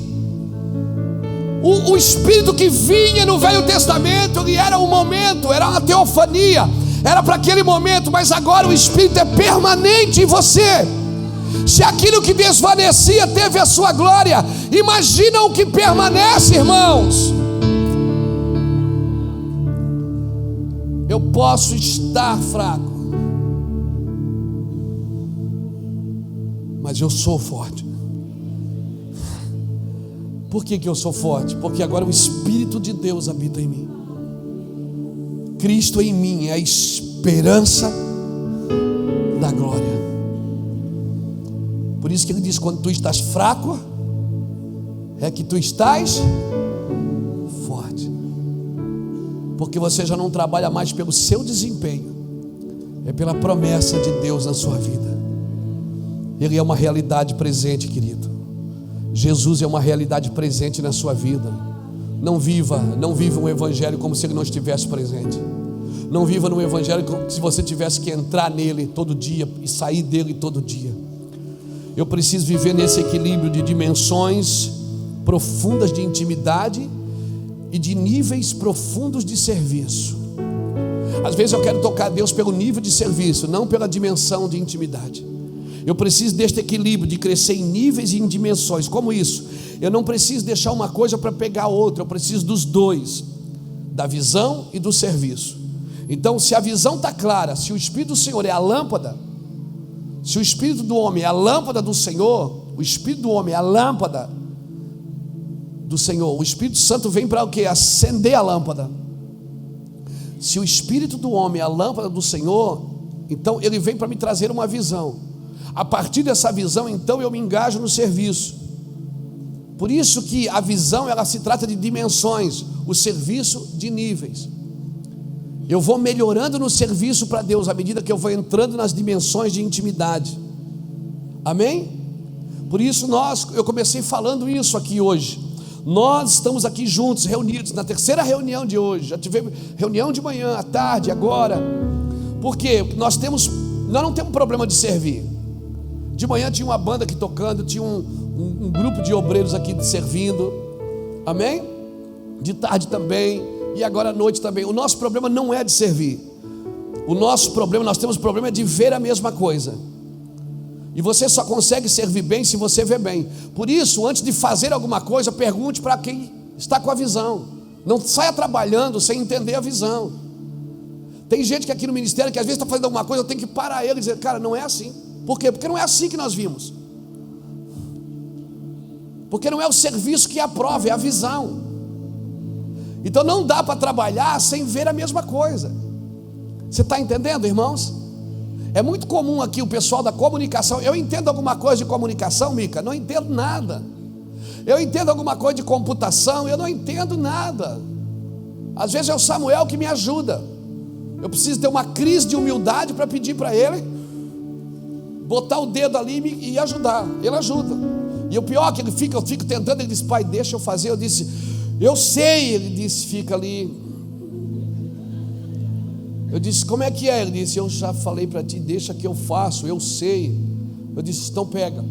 O Espírito que vinha no Velho Testamento, ele era um momento, era uma teofania, era para aquele momento, mas agora o Espírito é permanente em você. Se aquilo que desvanecia teve a sua glória, imagina o que permanece, irmãos. Eu posso estar fraco, mas eu sou forte. Por que eu sou forte? Porque agora o Espírito de Deus habita em mim. Cristo em mim é a esperança da glória. Por isso que ele diz, quando tu estás fraco, é que tu estás forte. Porque você já não trabalha mais pelo seu desempenho, é pela promessa de Deus na sua vida. Ele é uma realidade presente, querido. Jesus é uma realidade presente na sua vida. Não viva um evangelho como se ele não estivesse presente. Não viva num evangelho como se você tivesse que entrar nele todo dia e sair dele todo dia. Eu preciso viver nesse equilíbrio de dimensões profundas de intimidade e de níveis profundos de serviço. Às vezes eu quero tocar a Deus pelo nível de serviço, não pela dimensão de intimidade. Eu preciso deste equilíbrio, de crescer em níveis e em dimensões. Como isso? Eu não preciso deixar uma coisa para pegar outra, eu preciso dos dois, da visão e do serviço. Então, se a visão está clara, se o Espírito do Senhor é a lâmpada, se o Espírito do homem é a lâmpada do Senhor, o Espírito do homem é a lâmpada do Senhor, o Espírito Santo vem para o quê? Acender a lâmpada. Se o Espírito do homem é a lâmpada do Senhor, então ele vem para me trazer uma visão. A partir dessa visão, então, eu me engajo no serviço. Por isso que a visão, ela se trata de dimensões, o serviço de níveis. Eu vou melhorando no serviço para Deus à medida que eu vou entrando nas dimensões de intimidade. Amém? Por isso eu comecei falando isso aqui hoje. Nós estamos aqui juntos, reunidos, na terceira reunião de hoje. Já tivemos reunião de manhã, à tarde, agora. Por quê? Porque nós não temos problema de servir. De manhã tinha uma banda aqui tocando, tinha um grupo de obreiros aqui servindo, amém? De tarde também, e agora à noite também. O nosso problema não é de servir. Nós temos problema de ver a mesma coisa. E você só consegue servir bem se você vê bem. Por isso, antes de fazer alguma coisa, pergunte para quem está com a visão. Não saia trabalhando sem entender a visão. Tem gente que aqui no ministério, que às vezes está fazendo alguma coisa, eu tenho que parar ele e dizer, cara, não é assim. Por quê? Porque não é assim que nós vimos. Porque não é o serviço que aprova, é a visão. Então não dá para trabalhar sem ver a mesma coisa. Você está entendendo, irmãos? É muito comum aqui o pessoal da comunicação. Eu entendo alguma coisa de comunicação, Mica? Não entendo nada. Eu entendo alguma coisa de computação? Eu não entendo nada. Às vezes é o Samuel que me ajuda. Eu preciso ter uma crise de humildade para pedir para ele botar o dedo ali e ajudar. Ele ajuda. E o pior é que eu fico tentando. Ele disse: pai, deixa eu fazer. Eu disse: eu sei. Ele disse: fica ali. Eu disse: como é que é? Ele disse: eu já falei para ti, deixa que eu faço, eu sei. Eu disse: então pega.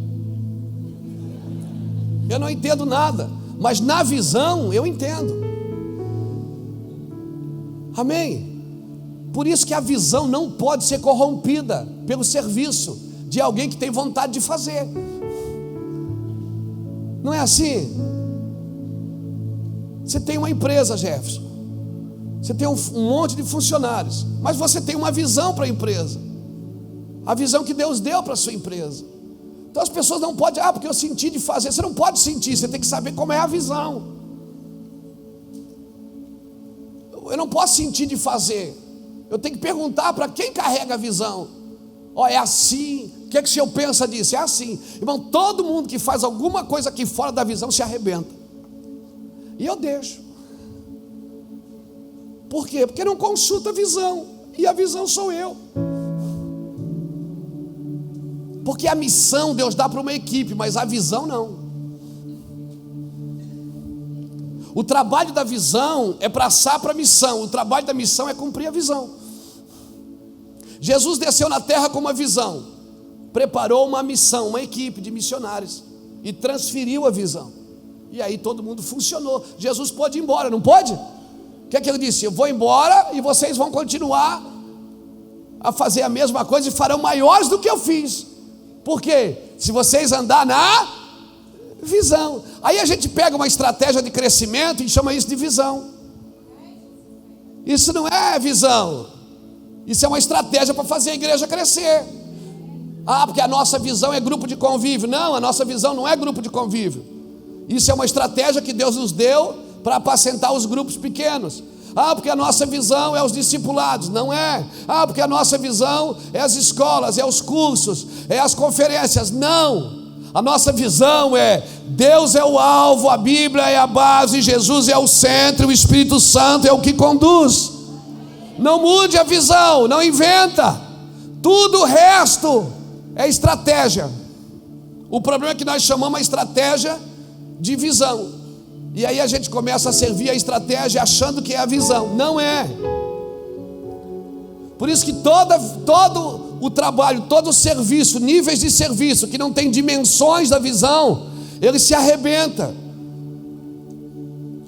Eu não entendo nada, mas na visão eu entendo. Amém? Por isso que a visão não pode ser corrompida pelo serviço de alguém que tem vontade de fazer. Não é assim? Você tem uma empresa, Jefferson. Você tem um monte de funcionários, mas você tem uma visão para a empresa, a visão que Deus deu para a sua empresa. Então as pessoas não podem, porque eu senti de fazer. Você não pode sentir, você tem que saber como é a visão. Eu não posso sentir de fazer, eu tenho que perguntar para quem carrega a visão. É assim, o que é que o senhor pensa disso? É assim, irmão. Todo mundo que faz alguma coisa aqui fora da visão se arrebenta, e eu deixo. Por quê? Porque não consulta a visão, e a visão sou eu. Porque a missão Deus dá para uma equipe, mas a visão não. O trabalho da visão é passar para a missão. O trabalho da missão é cumprir a visão. Jesus desceu na terra com uma visão, preparou uma missão, uma equipe de missionários, e transferiu a visão. E aí todo mundo funcionou. Jesus pôde ir embora, não pode? O que é que ele disse? Eu vou embora e vocês vão continuar a fazer a mesma coisa e farão maiores do que eu fiz. Por quê? Se vocês andar na visão. Aí a gente pega uma estratégia de crescimento e chama isso de visão. Isso não é visão. Isso é uma estratégia para fazer a igreja crescer. Porque a nossa visão é grupo de convívio. Não, a nossa visão não é grupo de convívio. Isso é uma estratégia que Deus nos deu para apacentar os grupos pequenos. Porque a nossa visão é os discipulados. Não é. Porque a nossa visão é as escolas, é os cursos, é as conferências. Não. A nossa visão é: Deus é o alvo, a Bíblia é a base, Jesus é o centro, o Espírito Santo é o que conduz. Não mude a visão, não inventa. Tudo o resto é estratégia. O problema é que nós chamamos a estratégia de visão. E aí a gente começa a servir a estratégia achando que é a visão. Não é. Por isso que todo o trabalho, todo o serviço, níveis de serviço que não tem dimensões da visão, ele se arrebenta.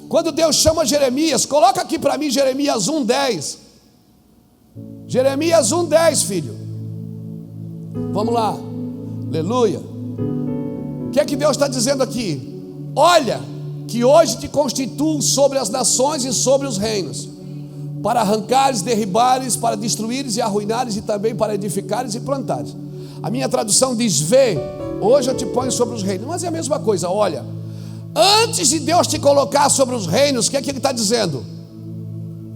Quando Deus chama Jeremias, coloca aqui para mim Jeremias 1:10. Jeremias 1:10, filho. Vamos lá. Aleluia. O que é que Deus está dizendo aqui? Olha, que hoje te constituo sobre as nações e sobre os reinos, para arrancares, derribares, para destruíres e arruinares, e também para edificares e plantares. A minha tradução diz: vê, hoje eu te ponho sobre os reinos. Mas é a mesma coisa. Olha, antes de Deus te colocar sobre os reinos, o que é que ele está dizendo?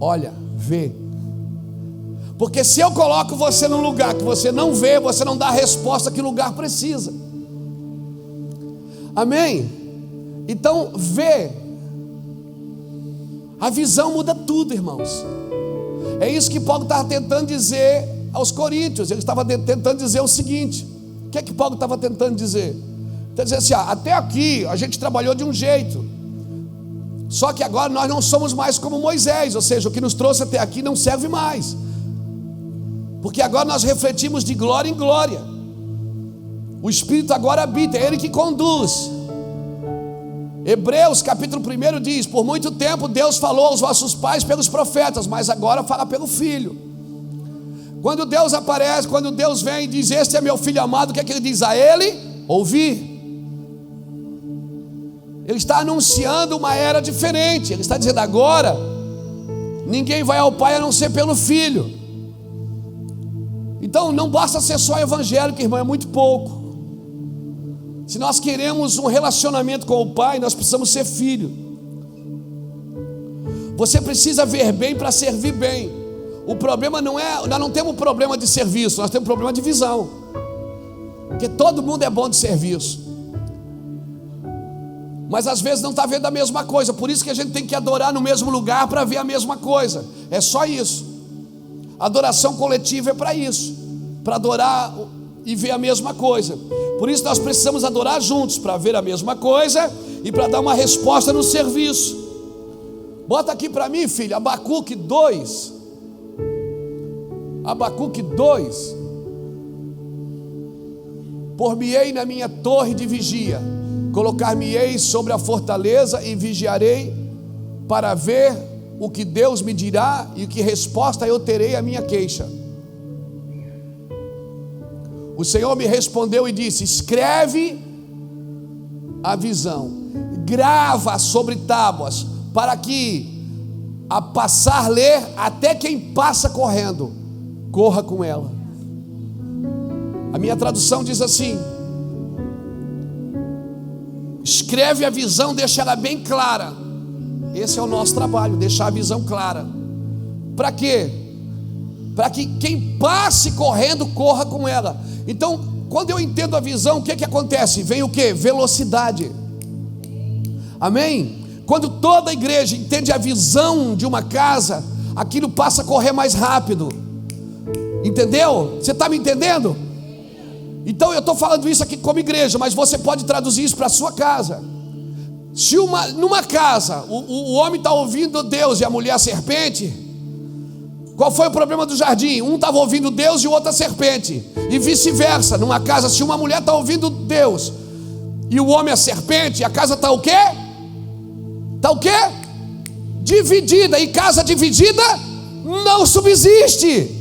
Olha, vê. Porque se eu coloco você num lugar que você não vê, você não dá a resposta que o lugar precisa. Amém? Então, vê. A visão muda tudo, irmãos. É isso que Paulo estava tentando dizer aos coríntios. Ele estava tentando dizer o seguinte: o que é que Paulo estava tentando dizer? Está dizendo assim: até aqui a gente trabalhou de um jeito, só que agora nós não somos mais como Moisés. Ou seja, o que nos trouxe até aqui não serve mais, porque agora nós refletimos de glória em glória. O Espírito agora habita, é Ele que conduz. Hebreus capítulo 1 diz: por muito tempo Deus falou aos vossos pais pelos profetas, mas agora fala pelo Filho. Quando Deus aparece, quando Deus vem e diz: este é meu Filho amado, o que é que Ele diz a Ele? Ouvir. Ele está anunciando uma era diferente. Ele está dizendo: agora ninguém vai ao Pai a não ser pelo Filho. Então não basta ser só evangélico, irmão, é muito pouco. Se nós queremos um relacionamento com o Pai, nós precisamos ser filho. Você precisa ver bem para servir bem. O problema não é, nós não temos problema de serviço, nós temos problema de visão. Porque todo mundo é bom de serviço, mas às vezes não está vendo a mesma coisa. Por isso que a gente tem que adorar no mesmo lugar para ver a mesma coisa. É só isso. Adoração coletiva é para isso, para adorar e ver a mesma coisa. Por isso nós precisamos adorar juntos, para ver a mesma coisa e para dar uma resposta no serviço. Bota aqui para mim, filho, Abacuque 2. Abacuque 2. Por-me-ei na minha torre de vigia, colocar-me-ei sobre a fortaleza e vigiarei para ver o que Deus me dirá e que resposta eu terei à minha queixa. O Senhor me respondeu e disse: escreve a visão, grava sobre tábuas, para que a passar ler, até quem passa correndo corra com ela. A minha tradução diz assim: escreve a visão, deixa ela bem clara. Esse é o nosso trabalho, deixar a visão clara. Para quê? Para que quem passe correndo corra com ela. Então, quando eu entendo a visão, o que acontece? Vem o que? Velocidade. Amém? Quando toda a igreja entende a visão de uma casa, aquilo passa a correr mais rápido. Entendeu? Você está me entendendo? Então eu estou falando isso aqui como igreja, mas você pode traduzir isso para a sua casa. Se numa casa o homem está ouvindo Deus e a mulher a serpente, qual foi o problema do jardim? Um estava ouvindo Deus e o outro a serpente, e vice-versa. Numa casa, se uma mulher está ouvindo Deus e o homem a serpente, a casa está o quê? Está o quê? Dividida. E casa dividida não subsiste.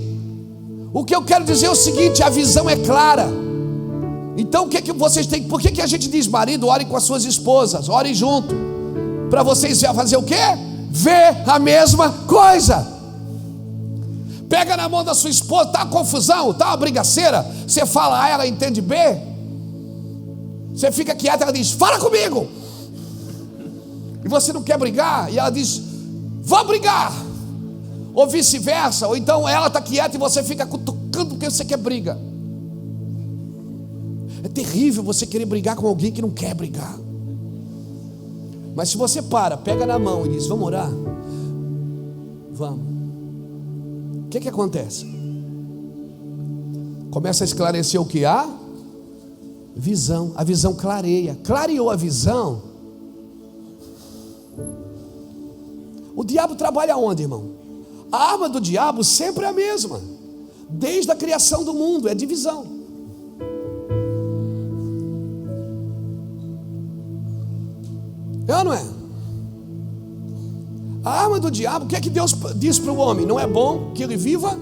O que eu quero dizer é o seguinte: a visão é clara. Então o que vocês têm? Por que a gente diz, marido, orem com as suas esposas, orem junto, para vocês fazer o quê? Ver a mesma coisa. Pega na mão da sua esposa, está uma confusão, está uma brigaceira, você fala A, ela entende B, você fica quieta, ela diz, fala comigo, e você não quer brigar, e ela diz, vou brigar, ou vice-versa. Ou então ela está quieta e você fica cutucando porque você quer briga. É terrível você querer brigar com alguém que não quer brigar. Mas se você pega na mão e diz, vamos orar? Vamos. O que acontece? Começa a esclarecer o que há? Visão. A visão clareia. Clareou a visão. O diabo trabalha onde, irmão? A arma do diabo sempre é a mesma. Desde a criação do mundo, é divisão. É ou não é? A arma do diabo, o que é que Deus diz para o homem? Não é bom que ele viva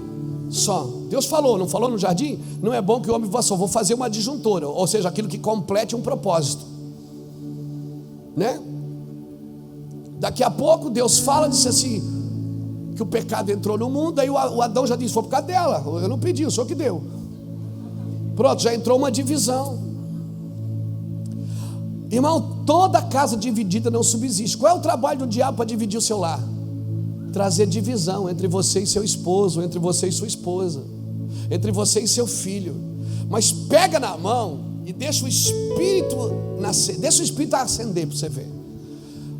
só. Deus falou, não falou no jardim? Não é bom que o homem viva só. Vou fazer uma adjuntora, ou seja, aquilo que complete um propósito, né? Daqui a pouco Deus fala, disse assim, que o pecado entrou no mundo. Aí o Adão já disse, foi por causa dela, eu não pedi, o Senhor que deu. Pronto, já entrou uma divisão. Irmão, toda casa dividida não subsiste. Qual é o trabalho do diabo para dividir o seu lar? Trazer divisão entre você e seu esposo, entre você e sua esposa, entre você e seu filho. Mas pega na mão e deixa o Espírito nascer, deixa o Espírito acender para você ver.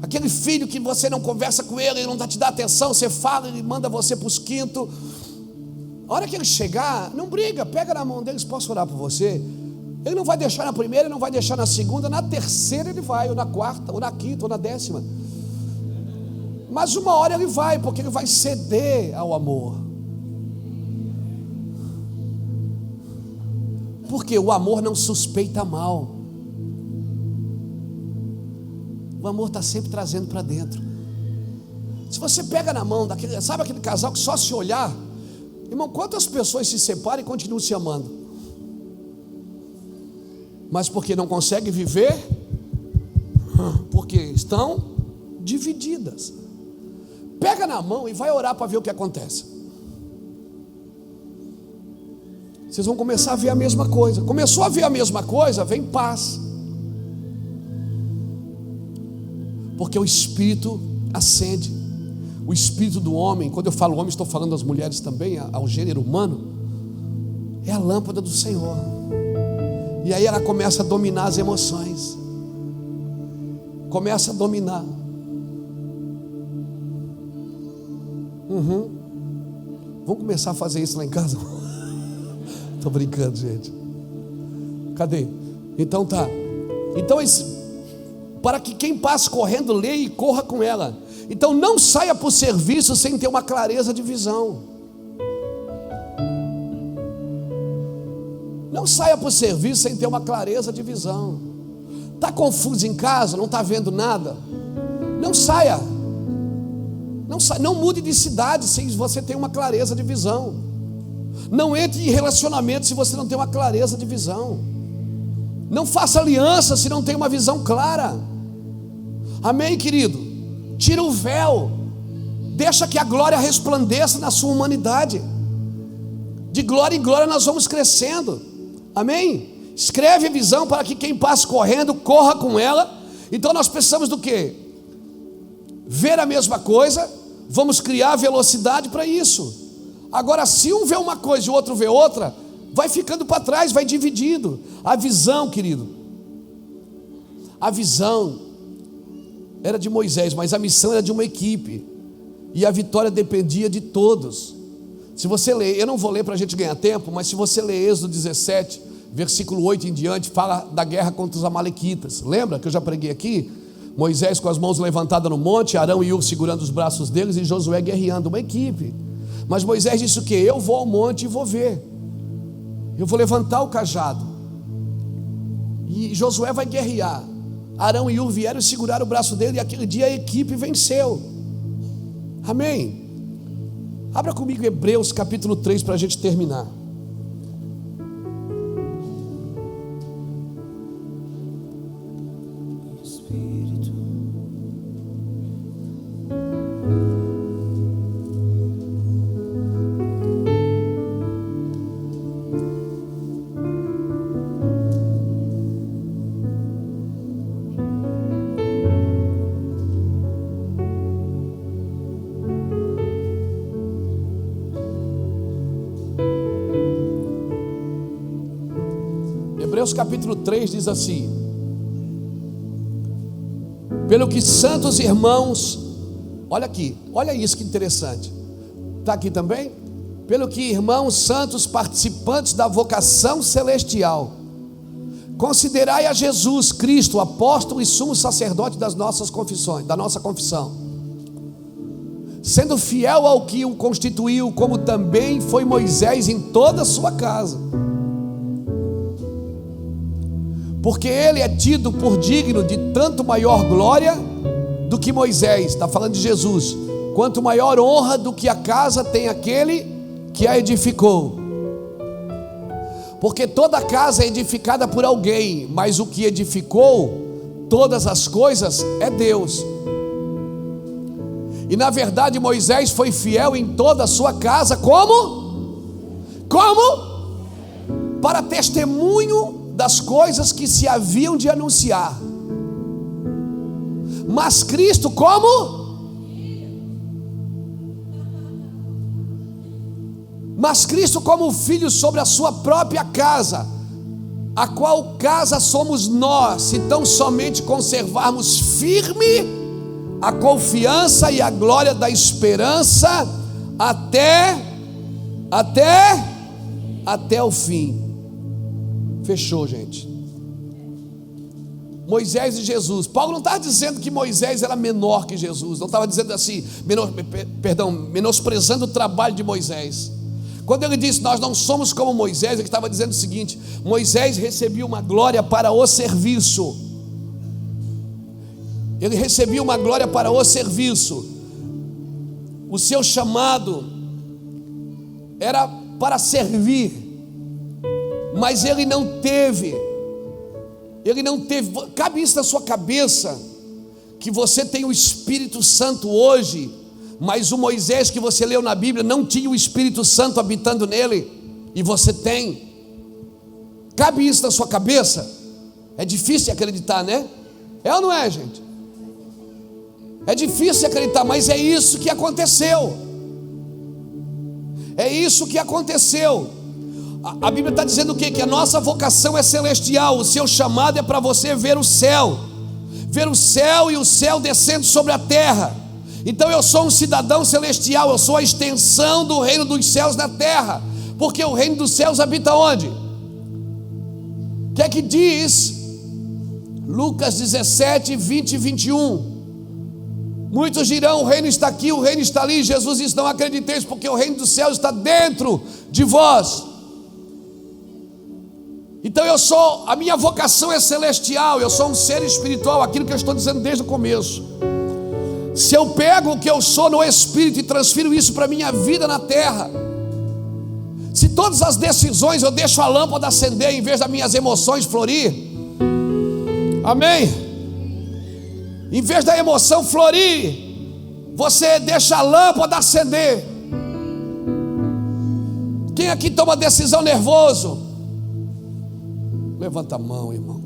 Aquele filho que você não conversa com ele, ele não te dá atenção, você fala, ele manda você para os quintos. A hora que ele chegar, não briga, pega na mão dele, posso orar por você? Ele não vai deixar na primeira, ele não vai deixar na segunda, na terceira ele vai, ou na quarta, ou na quinta, ou na 10ª. Mas uma hora ele vai, porque ele vai ceder ao amor. Porque o amor não suspeita mal. O amor está sempre trazendo para dentro. Se você pega na mão daquele, sabe aquele casal que só se olhar, irmão, quantas pessoas se separam e continuam se amando? Mas porque não conseguem viver, porque estão divididas. Pega na mão e vai orar para ver o que acontece. Vocês vão começar a ver a mesma coisa. Começou a ver a mesma coisa, vem paz. Porque o Espírito acende. O Espírito do homem, quando eu falo homem, estou falando das mulheres também, ao gênero humano, é a lâmpada do Senhor. E aí ela começa a dominar as emoções. Começa a dominar. Vamos começar a fazer isso lá em casa? Estou brincando, gente. Cadê? Então tá. Então para que quem passe correndo leia e corra com ela. Então não saia para o serviço sem ter uma clareza de visão. Não saia para o serviço sem ter uma clareza de visão. Está confuso em casa, não está vendo nada? Não saia. Não mude de cidade se você tem uma clareza de visão. Não entre em relacionamento se você não tem uma clareza de visão. Não faça aliança se não tem uma visão clara. Amém, querido? Tira o véu. Deixa que a glória resplandeça na sua humanidade. De glória em glória nós vamos crescendo. Amém? Escreve a visão para que quem passe correndo, corra com ela. Então nós precisamos do quê? Ver a mesma coisa. Vamos criar velocidade para isso. Agora, se um vê uma coisa e o outro vê outra, vai ficando para trás, vai dividindo. A visão, querido, a visão era de Moisés, mas a missão era de uma equipe, e a vitória dependia de todos. Se você ler, eu não vou ler para a gente ganhar tempo, mas se você ler Êxodo 17, versículo 8 em diante, fala da guerra contra os amalequitas. Lembra que eu já preguei aqui? Moisés com as mãos levantadas no monte, Arão e Hur segurando os braços deles, e Josué guerreando, uma equipe. Mas Moisés disse o quê? Eu vou ao monte e vou ver. Eu vou levantar o cajado. E Josué vai guerrear. Arão e Hur vieram e seguraram o braço dele, e aquele dia a equipe venceu. Amém? Abra comigo Hebreus capítulo 3 para a gente terminar. Hebreus capítulo 3 diz assim: pelo que santos irmãos, olha aqui, olha isso que interessante, está aqui também? Pelo que irmãos santos participantes da vocação celestial, considerai a Jesus Cristo, apóstolo e sumo sacerdote das nossas confissões, da nossa confissão, sendo fiel ao que o constituiu, como também foi Moisés em toda a sua casa. Porque ele é tido por digno de tanto maior glória do que Moisés, está falando de Jesus, quanto maior honra do que a casa tem aquele que a edificou. Porque toda casa é edificada por alguém, mas o que edificou todas as coisas é Deus. E na verdade Moisés foi fiel em toda a sua casa, como? Para testemunho das coisas que se haviam de anunciar. Mas Cristo como? Mas Cristo como filho sobre a sua própria casa, a qual casa somos nós, se tão somente conservarmos firme a confiança e a glória da esperança até o fim. Fechou, gente. Moisés e Jesus. Paulo não estava dizendo que Moisés era menor que Jesus. Não estava dizendo assim, menosprezando o trabalho de Moisés. Quando ele disse nós não somos como Moisés, ele estava dizendo o seguinte: Moisés recebia uma glória para o serviço. Ele recebia uma glória para o serviço. O seu chamado era para servir. Mas ele não teve, cabe isso na sua cabeça, que você tem o Espírito Santo hoje, mas o Moisés que você leu na Bíblia não tinha o Espírito Santo habitando nele, e você tem. Cabe isso na sua cabeça? É difícil acreditar, né? É ou não é, gente? É difícil acreditar, mas é isso que aconteceu. É isso que aconteceu. A Bíblia está dizendo o quê? Que a nossa vocação é celestial. O seu chamado é para você ver o céu. Ver o céu e o céu descendo sobre a terra. Então eu sou um cidadão celestial. Eu sou a extensão do reino dos céus na terra. Porque o reino dos céus habita onde? O que é que diz Lucas 17, 20 e 21? Muitos dirão: o reino está aqui, o reino está ali. Jesus diz: não acrediteis, porque o reino dos céus está dentro de vós. Então a minha vocação é celestial. Eu sou um ser espiritual, aquilo que eu estou dizendo desde o começo. Se eu pego o que eu sou no espírito e transfiro isso para a minha vida na terra, se todas as decisões eu deixo a lâmpada acender em vez das minhas emoções florir, amém? Em vez da emoção florir, você deixa a lâmpada acender. Quem aqui toma decisão nervoso? Levanta a mão, irmão.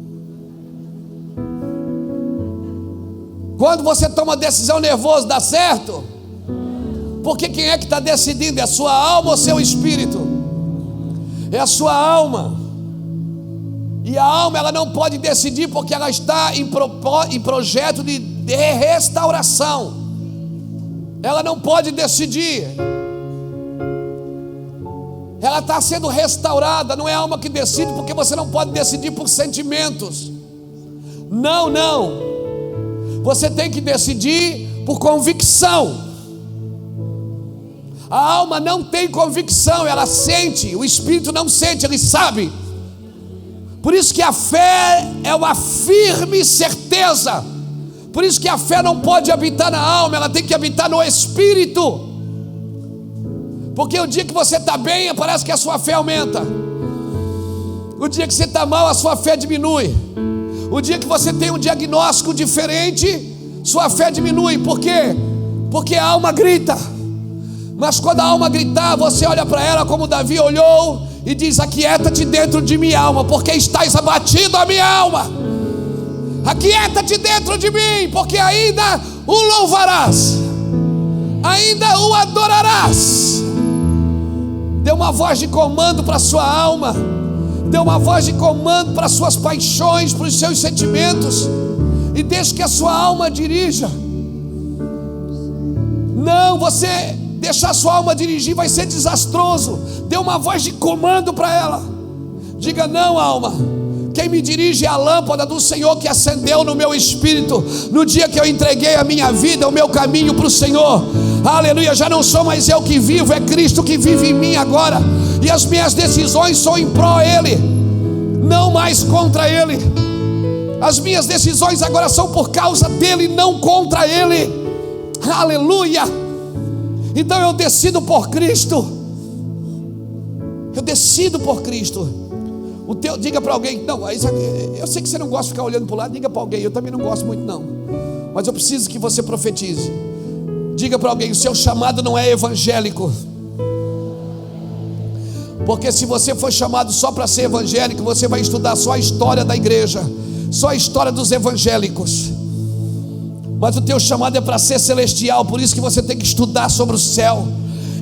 Quando você toma decisão nervoso, dá certo? Porque quem é que está decidindo? É a sua alma ou seu espírito? É a sua alma. E a alma, ela não pode decidir, porque ela está em projeto de restauração. Ela não pode decidir. Ela está sendo restaurada. Não é a alma que decide, porque você não pode decidir por sentimentos. Não, não. Você tem que decidir por convicção. A alma não tem convicção, ela sente. O espírito não sente, ele sabe. Por isso que a fé é uma firme certeza. Por isso que a fé não pode habitar na alma, ela tem que habitar no espírito. Porque o dia que você está bem, parece que a sua fé aumenta. O dia que você está mal, a sua fé diminui. O dia que você tem um diagnóstico diferente, sua fé diminui. Por quê? Porque a alma grita. Mas quando a alma gritar, você olha para ela como Davi olhou e diz: aquieta-te dentro de minha alma, porque estás abatido a minha alma. Aquieta-te dentro de mim, porque ainda o louvarás, ainda o adorarás. Dê uma voz de comando para a sua alma. Dê uma voz de comando para as suas paixões, para os seus sentimentos, e deixe que a sua alma dirija. Não, você deixar a sua alma dirigir vai ser desastroso. Dê uma voz de comando para ela. Diga: não, alma, quem me dirige é a lâmpada do Senhor que acendeu no meu espírito no dia que eu entreguei a minha vida, o meu caminho para o Senhor. Aleluia, já não sou mais eu que vivo, é Cristo que vive em mim agora. E as minhas decisões são em pró a Ele, não mais contra Ele. As minhas decisões agora são por causa dEle, não contra Ele. Aleluia. Então eu decido por Cristo. Eu decido por Cristo. Diga para alguém: não, eu sei que você não gosta de ficar olhando para o lado. Diga para alguém: eu também não gosto muito não, mas eu preciso que você profetize. Diga para alguém: o seu chamado não é evangélico. Porque se você for chamado só para ser evangélico, você vai estudar só a história da igreja, só a história dos evangélicos. Mas o teu chamado é para ser celestial. Por isso que você tem que estudar sobre o céu.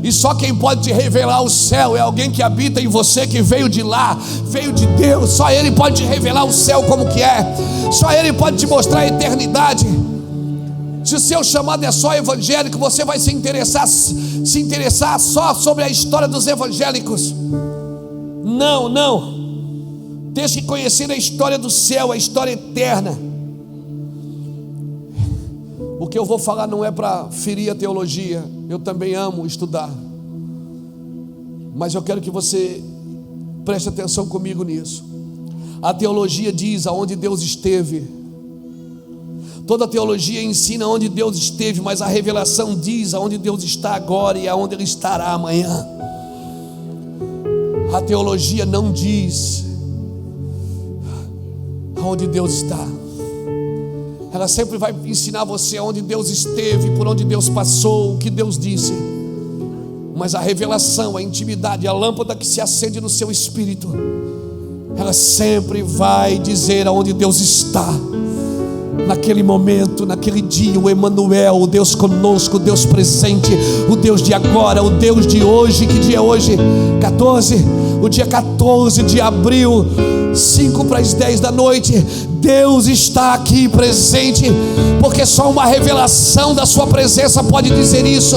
E só quem pode te revelar o céu é alguém que habita em você, que veio de lá, veio de Deus. Só Ele pode te revelar o céu como que é. Só Ele pode te mostrar a eternidade. Se o seu chamado é só evangélico, você vai se interessar só sobre a história dos evangélicos. Não, não. Deixe de conhecer a história do céu, a história eterna. O que eu vou falar não é para ferir a teologia. Eu também amo estudar. Mas eu quero que você preste atenção comigo nisso. A teologia diz aonde Deus esteve. Toda teologia ensina onde Deus esteve, mas a revelação diz aonde Deus está agora e aonde Ele estará amanhã. A teologia não diz aonde Deus está. Ela sempre vai ensinar você aonde Deus esteve, por onde Deus passou, o que Deus disse. Mas a revelação, a intimidade, a lâmpada que se acende no seu espírito, ela sempre vai dizer aonde Deus está. naquele momento, naquele dia, o Emanuel, o Deus conosco, o Deus presente, o Deus de agora, o Deus de hoje. Que dia é hoje? 14, o dia 14 de abril, 9:55 da noite. Deus está aqui presente, porque só uma revelação da sua presença pode dizer isso.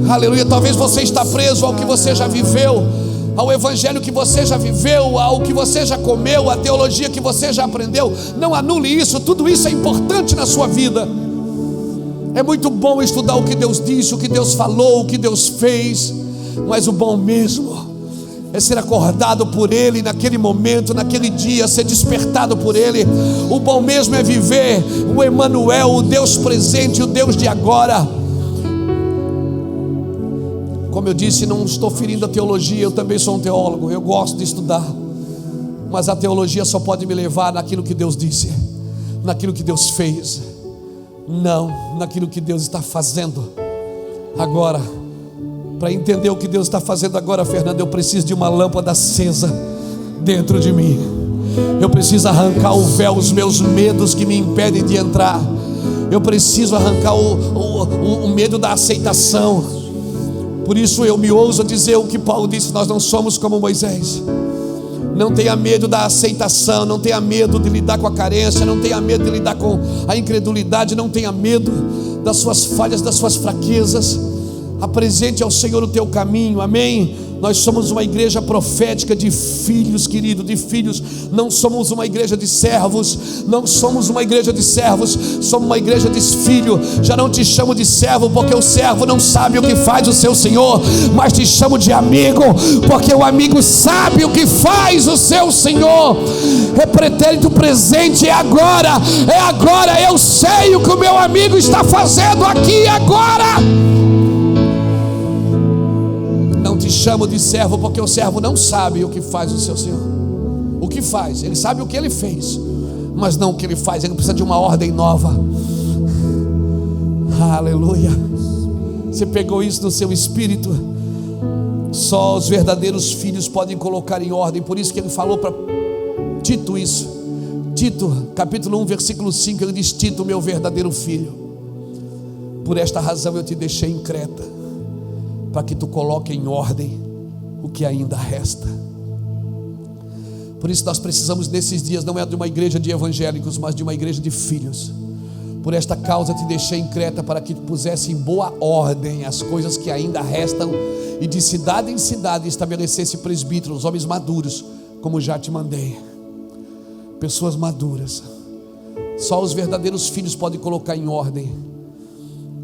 Aleluia. Talvez você está preso ao que você já viveu, ao evangelho que você já viveu, ao que você já comeu, à teologia que você já aprendeu. Não anule isso, tudo isso é importante na sua vida. É muito bom estudar o que Deus disse, o que Deus falou, o que Deus fez, mas o bom mesmo é ser acordado por Ele naquele momento, naquele dia, ser despertado por Ele. O bom mesmo é viver o Emanuel, o Deus presente, o Deus de agora. Como eu disse, não estou ferindo a teologia, eu também sou um teólogo, eu gosto de estudar, mas a teologia só pode me levar naquilo que Deus disse, naquilo que Deus fez, não naquilo que Deus está fazendo agora. Para entender o que Deus está fazendo agora, Fernando, eu preciso de uma lâmpada acesa dentro de mim. Eu preciso arrancar o véu, os meus medos que me impedem de entrar. Eu preciso arrancar o medo da aceitação. Por isso eu me ouso a dizer o que Paulo disse: nós não somos como Moisés. Não tenha medo da aceitação, não tenha medo de lidar com a carência, não tenha medo de lidar com a incredulidade, não tenha medo das suas falhas, das suas fraquezas. Apresente ao Senhor o teu caminho, amém? Nós somos uma igreja profética de filhos, querido, de filhos. Não somos uma igreja de servos, não somos uma igreja de servos, somos uma igreja de filho. Já não te chamo de servo, porque o servo não sabe o que faz o seu senhor, mas te chamo de amigo, porque o amigo sabe o que faz o seu senhor. É pretérito presente, é agora, eu sei o que o meu amigo está fazendo aqui agora. Não te chamo de servo, porque o servo não sabe o que faz o seu senhor. O que faz, ele sabe o que ele fez, mas não o que ele faz. Ele precisa de uma ordem nova. Aleluia. Você pegou isso no seu espírito? Só os verdadeiros filhos podem colocar em ordem. Por isso que ele falou para Tito isso. Tito, capítulo 1, versículo 5, ele diz: Tito, meu verdadeiro filho, por esta razão eu te deixei em Creta, para que tu coloque em ordem o que ainda resta. Por isso nós precisamos nesses dias, não é de uma igreja de evangélicos, mas de uma igreja de filhos. Por esta causa te deixei em Creta, para que tu pusesse em boa ordem as coisas que ainda restam, e de cidade em cidade estabelecesse presbíteros, homens maduros, como já te mandei. Pessoas maduras. Só os verdadeiros filhos podem colocar em ordem.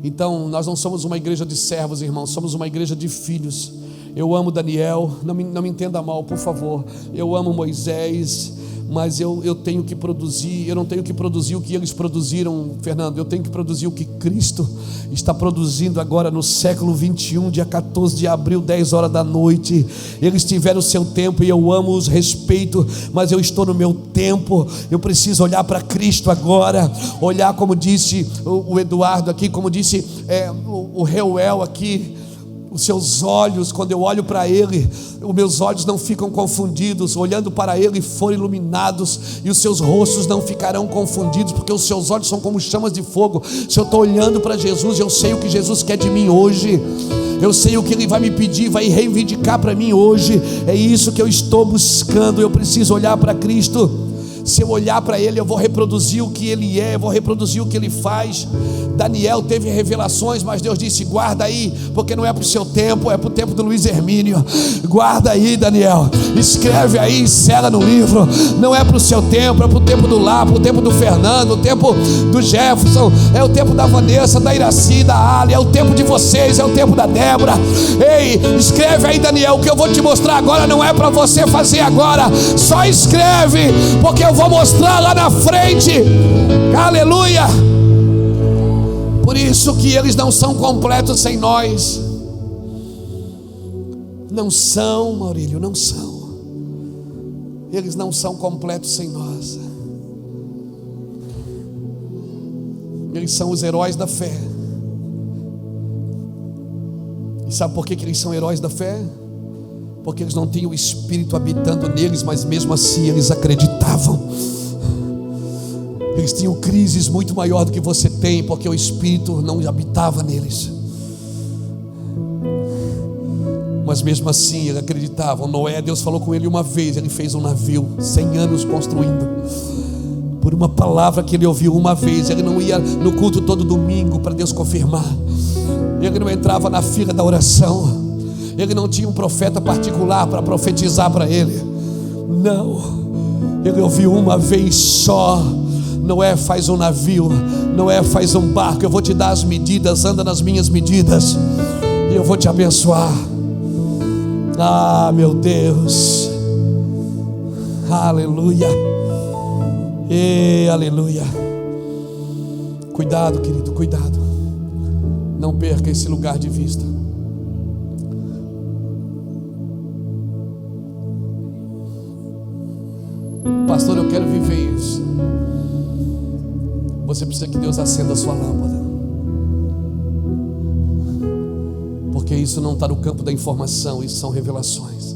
Então nós não somos uma igreja de servos, irmãos, somos uma igreja de filhos. Eu amo Daniel, não me entenda mal, por favor. Eu amo Moisés, mas eu tenho que produzir. Eu não tenho que produzir o que eles produziram, Fernando. Eu tenho que produzir o que Cristo está produzindo agora no século 21, dia 14 de abril, 10 horas da noite. Eles tiveram o seu tempo e eu amo, os respeito, mas eu estou no meu tempo. Eu preciso olhar para Cristo agora, olhar, como disse o Eduardo aqui, como disse o Reuel aqui. Os seus olhos, quando eu olho para Ele, os meus olhos não ficam confundidos. Olhando para Ele foram iluminados, e os seus rostos não ficarão confundidos, porque os seus olhos são como chamas de fogo. Se eu estou olhando para Jesus, eu sei o que Jesus quer de mim hoje. Eu sei o que Ele vai me pedir, vai reivindicar para mim hoje. É isso que eu estou buscando. Eu preciso olhar para Cristo. Se eu olhar para Ele, eu vou reproduzir o que Ele é, eu vou reproduzir o que Ele faz. Daniel teve revelações, mas Deus disse: guarda aí, porque não é para o seu tempo, é para o tempo do Luiz Hermínio. Guarda aí, Daniel, escreve aí, sela no livro. Não é para o seu tempo, é para o tempo do Lá, para o tempo do Fernando, o tempo do Jefferson, é o tempo da Vanessa, da Iraci, da Ali, é o tempo de vocês, é o tempo da Débora. Ei, escreve aí, Daniel, o que eu vou te mostrar agora não é para você fazer agora. Só escreve, porque eu vou mostrar lá na frente. Aleluia. Por isso que eles não são completos sem nós. Não são, Maurílio, não são. Eles não são completos sem nós. Eles são os heróis da fé. E sabe por que eles são heróis da fé? Porque eles não tinham o Espírito habitando neles, mas mesmo assim eles acreditavam. Eles tinham crises muito maior do que você tem, porque o Espírito não habitava neles. Mas mesmo assim ele acreditava. Noé, Deus falou com ele uma vez, ele fez um navio, 100 anos construindo, por uma palavra que ele ouviu uma vez. Ele não ia no culto todo domingo para Deus confirmar, ele não entrava na fila da oração, ele não tinha um profeta particular para profetizar para ele. Não, ele ouviu uma vez só. Noé, faz um navio. Noé, faz um barco. Eu vou te dar as medidas, anda nas minhas medidas e eu vou te abençoar. Ah, meu Deus, aleluia, e aleluia. Cuidado, querido, cuidado. Não perca esse lugar de vista. Pastor, eu quero viver isso. Você precisa que Deus acenda a sua lâmpada, porque isso não está no campo da informação, isso são revelações.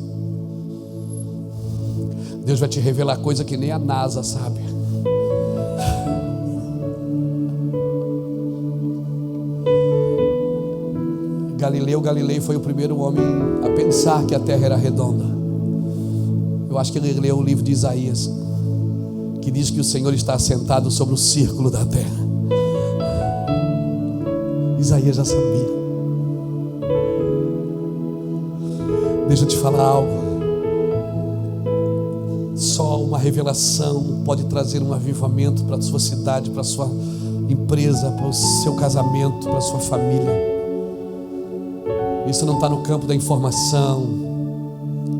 Deus vai te revelar coisa que nem a NASA sabe. Galileu foi o primeiro homem a pensar que a terra era redonda. Eu acho que ele leu o livro de Isaías, que diz que o Senhor está assentado sobre o círculo da terra. Isaías já sabia. Deixa eu te falar algo. Só uma revelação pode trazer um avivamento para a sua cidade, para a sua empresa, para o seu casamento, para a sua família. Isso não está no campo da informação.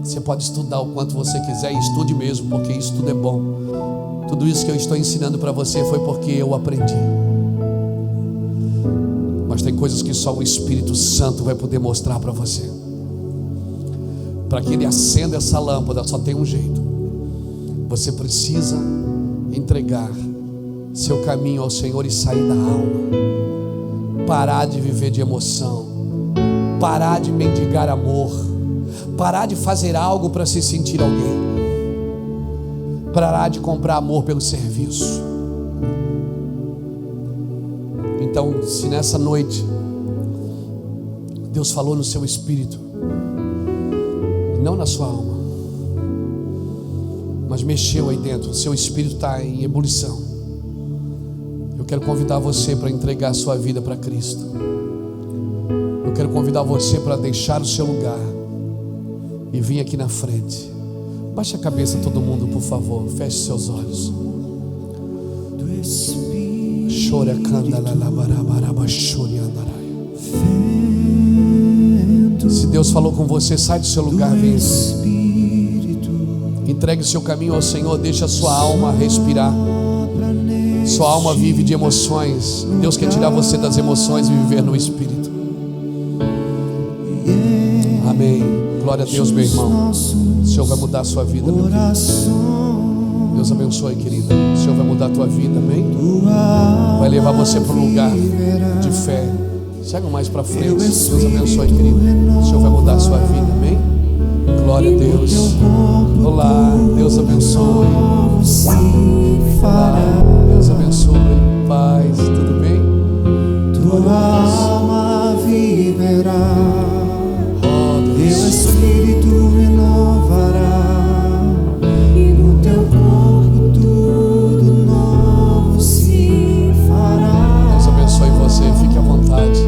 Você pode estudar o quanto você quiser, e estude mesmo, porque isso tudo é bom. Tudo isso que eu estou ensinando para você foi porque eu aprendi. Mas tem coisas que só o Espírito Santo vai poder mostrar para você. Para que ele acenda essa lâmpada, só tem um jeito. Você precisa entregar seu caminho ao Senhor e sair da alma. Parar de viver de emoção. Parar de mendigar amor. Parar de fazer algo para se sentir alguém. Parar de comprar amor pelo serviço. Então, se nessa noite Deus falou no seu espírito, não na sua alma, mas mexeu aí dentro, seu espírito está em ebulição, eu quero convidar você para entregar a sua vida para Cristo. Eu quero convidar você para deixar o seu lugar e vir aqui na frente. Baixe a cabeça todo mundo, por favor. Feche seus olhos. Se Deus falou com você, sai do seu lugar, vem. Entregue o seu caminho ao Senhor. Deixa a sua alma respirar. Sua alma vive de emoções. Deus quer tirar você das emoções e viver no Espírito. Amém. Glória a Deus, meu irmão. O Senhor vai mudar a sua vida, meu querido. Deus abençoe, querida. O Senhor vai mudar a tua vida, amém? Vai levar você para um lugar de fé. Chega mais para frente. Deus abençoe, querido. O Senhor vai mudar a sua vida, amém? Glória a Deus. Olá, Deus abençoe. Olá, Deus abençoe. Paz, tudo bem? Tua alma viverá. Teu Espírito renovará, e no teu corpo tudo novo se fará. Deus abençoe você, fique à vontade.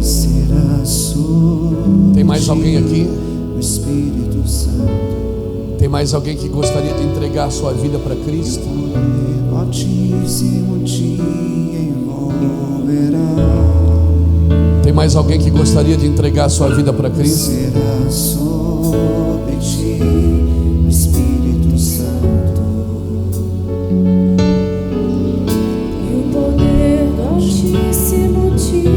Será sobre Tem mais alguém aqui? o Espírito Santo. Tem mais alguém que gostaria de entregar a sua vida para Cristo? O Altíssimo te envolverá. Tem mais alguém que gostaria de entregar a sua vida para Cristo? Será sobre ti o Espírito Santo. E o poder do Altíssimo te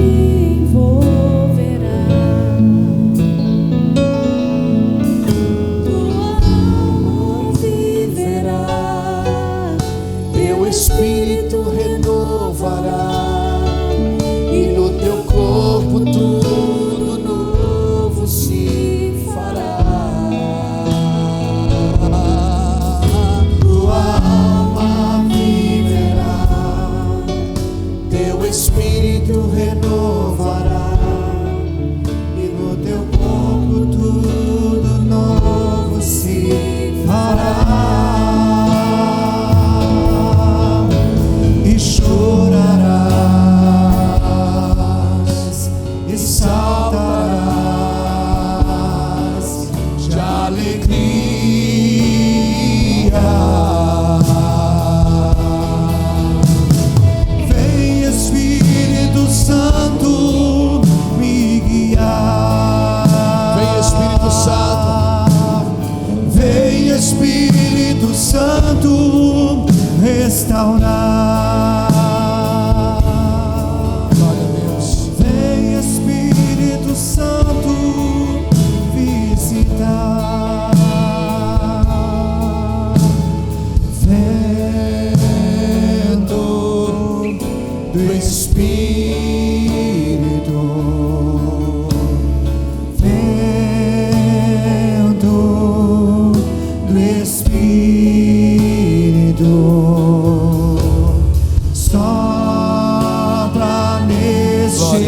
envolverá. Tua alma viverá. Teu Espírito renovará, e no teu corpo tudo novo se fará.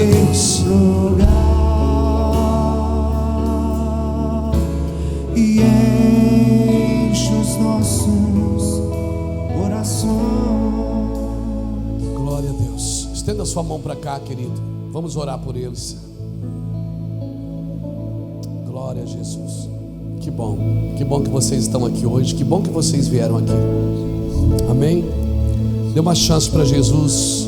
Deus. lugar e enche os nossos corações. Glória a Deus. Estenda a sua mão para cá, querido. Vamos orar por eles. Glória a Jesus. Que bom que vocês estão aqui hoje. Que bom que vocês vieram aqui. Amém. Dê uma chance para Jesus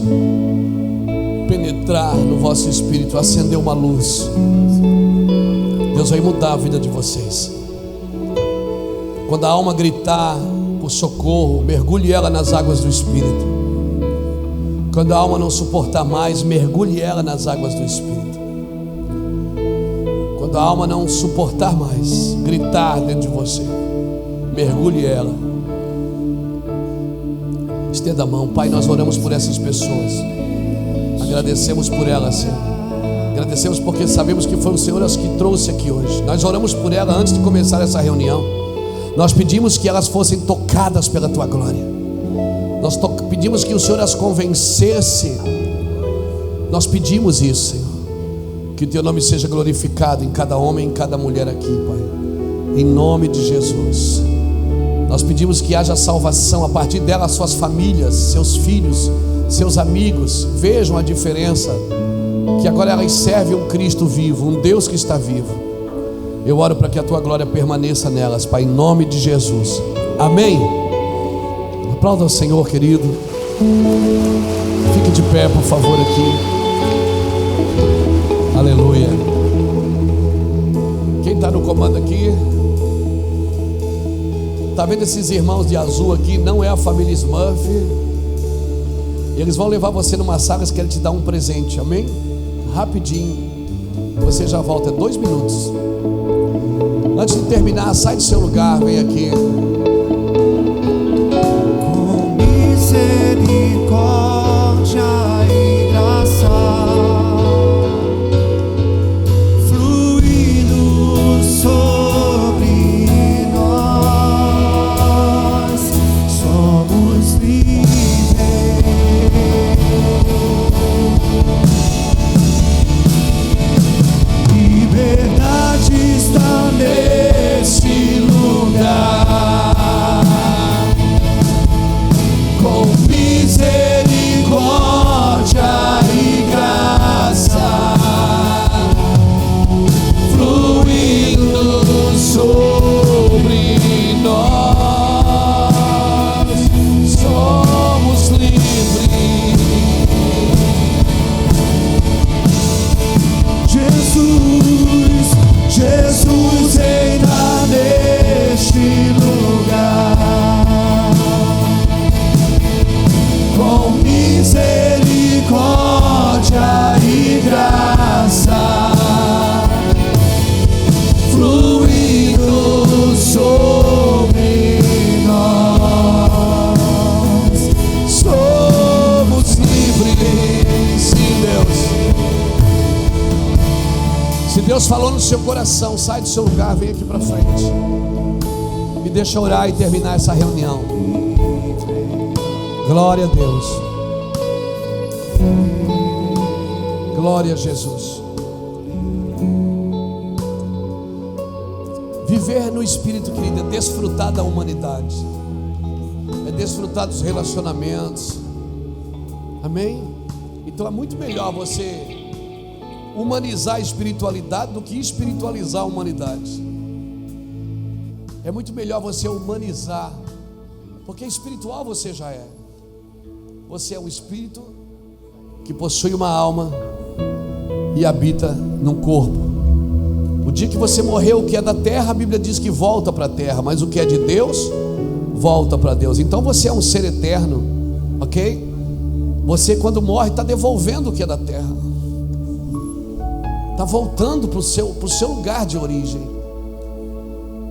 penetrar no vosso espírito, acender uma luz. Deus vai mudar a vida de vocês. Quando a alma gritar por socorro, mergulhe ela nas águas do Espírito. Quando a alma não suportar mais, mergulhe ela nas águas do Espírito. Quando a alma não suportar mais, gritar dentro de você, mergulhe ela. Estenda a mão. Pai, nós oramos por essas pessoas. Agradecemos por elas, Senhor. Agradecemos porque sabemos que foi o Senhor as que trouxe aqui hoje. Nós oramos por ela antes de começar essa reunião. Nós pedimos que elas fossem tocadas pela Tua glória. Nós pedimos que o Senhor as convencesse. Nós pedimos isso, Senhor. Que o Teu nome seja glorificado em cada homem, em cada mulher aqui, Pai. Em nome de Jesus. Nós pedimos que haja salvação a partir dela, suas famílias, seus filhos, seus amigos. Vejam a diferença. Que agora elas servem um Cristo vivo, um Deus que está vivo. Eu oro para que a Tua glória permaneça nelas, Pai, em nome de Jesus. Amém. Aplauda o Senhor, querido. Fique de pé, por favor, aqui. Aleluia. Quem está no comando aqui? Está vendo esses irmãos de azul aqui? Não é a família Smurf. Eles vão levar você numa sala, eles querem te dar um presente, amém? Rapidinho. Você já volta, 2 minutos. Antes de terminar, sai do seu lugar, vem aqui. Com misericórdia e graça, fluindo sobre nós, somos livres. Liberdade está nesse lugar, com misericórdia e graça, fluindo sobre nós, somos livres. Jesus reina neste lugar, com misericórdia e graça, fluindo sobre nós, somos livres. Sim, Deus. Se Deus falou no seu coração, sai do seu lugar, vem aqui para frente. Me deixa orar e terminar essa reunião. Glória a Deus. Glória a Jesus. Viver no Espírito, querido, é desfrutar da humanidade. É desfrutar dos relacionamentos. Amém? Então é muito melhor você humanizar a espiritualidade do que espiritualizar a humanidade. É muito melhor você humanizar, porque espiritual você já é. Você é um espírito que possui uma alma e habita num corpo. O dia que você morreu, o que é da terra, a Bíblia diz que volta para a terra, mas o que é de Deus, volta para Deus. Então você é um ser eterno, ok? Você, quando morre, está devolvendo o que é da terra. Está voltando para o seu lugar de origem.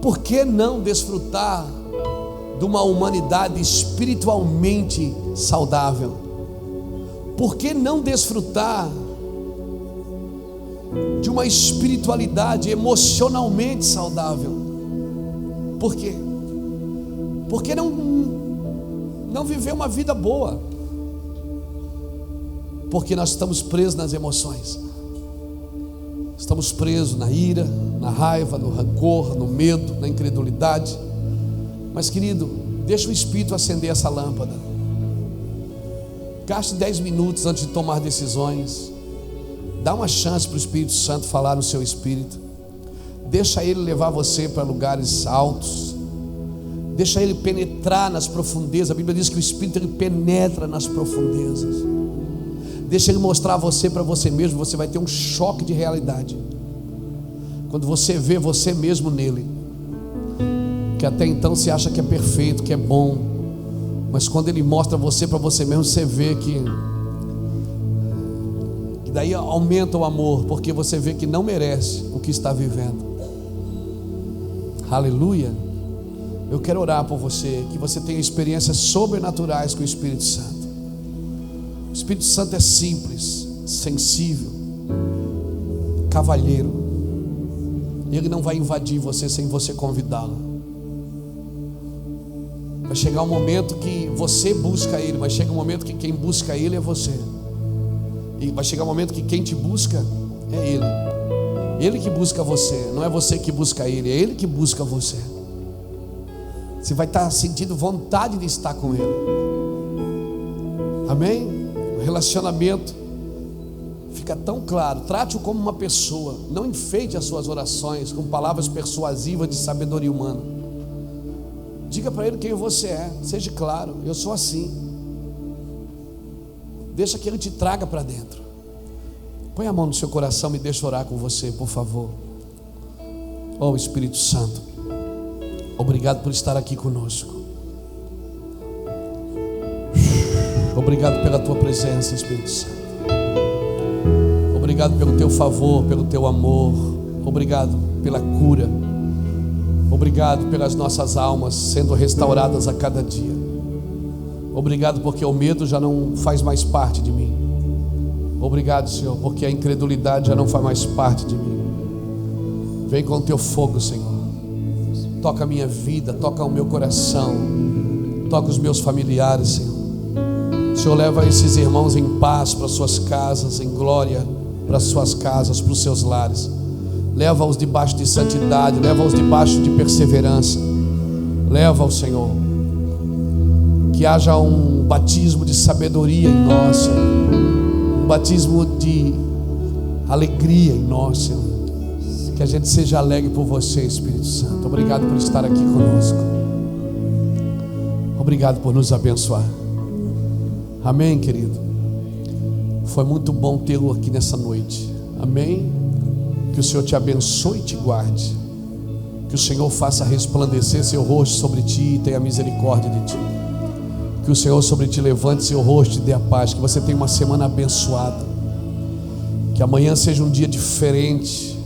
Por que não desfrutar de uma humanidade espiritualmente saudável? Por que não desfrutar de uma espiritualidade emocionalmente saudável? Por quê? Por que não viver uma vida boa? porque nós estamos presos nas emoções. Estamos presos na ira, na raiva, no rancor, no medo, na incredulidade. Mas, querido, deixa o Espírito acender essa lâmpada. Gaste 10 minutos antes de tomar decisões. Dá uma chance para o Espírito Santo falar no seu espírito. Deixa Ele levar você para lugares altos. Deixa Ele penetrar nas profundezas. A Bíblia diz que o Espírito Ele penetra nas profundezas. Deixa Ele mostrar a você para você mesmo. Você vai ter um choque de realidade quando você vê você mesmo nele, que até então você acha que é perfeito, que é bom, mas quando Ele mostra você para você mesmo, você vê que daí aumenta o amor, porque você vê que não merece o que está vivendo. Aleluia. Eu quero orar por você, que você tenha experiências sobrenaturais com o Espírito Santo. O Espírito Santo é simples, sensível, cavalheiro. Ele não vai invadir você sem você convidá-lo. Vai chegar um momento que você busca Ele, mas chega um momento que quem busca Ele é você. E vai chegar um momento que quem te busca é Ele. Ele que busca você, não é você que busca Ele, é Ele que busca você. Você vai estar sentindo vontade de estar com Ele. Amém? O relacionamento fica tão claro. Trate-o como uma pessoa. Não enfeite as suas orações com palavras persuasivas de sabedoria humana. Diga para Ele quem você é. Seja claro, eu sou assim. Deixa que Ele te traga para dentro. Põe a mão no seu coração e me deixa orar com você, por favor. Oh Espírito Santo, obrigado por estar aqui conosco. Obrigado pela tua presença, Espírito Santo. Obrigado pelo teu favor, pelo teu amor. Obrigado pela cura. Obrigado pelas nossas almas sendo restauradas a cada dia. Obrigado porque o medo já não faz mais parte de mim. Obrigado, Senhor, porque a incredulidade já não faz mais parte de mim. Vem com o teu fogo, Senhor. Toca a minha vida, toca o meu coração, toca os meus familiares, Senhor. O Senhor leva esses irmãos em paz para suas casas, em glória para suas casas, para os seus lares. Leva-os debaixo de santidade, leva-os debaixo de perseverança. Leva-os, Senhor. Que haja um batismo de sabedoria em nós, Senhor. Um batismo de alegria em nós, Senhor. Que a gente seja alegre por você, Espírito Santo. Obrigado por estar aqui conosco. Obrigado por nos abençoar. Amém, querido. Foi muito bom tê-lo aqui nessa noite. Amém. Que o Senhor te abençoe e te guarde. Que o Senhor faça resplandecer seu rosto sobre ti e tenha misericórdia de ti. Que o Senhor sobre ti levante seu rosto e dê a paz. Que você tenha uma semana abençoada. Que amanhã seja um dia diferente.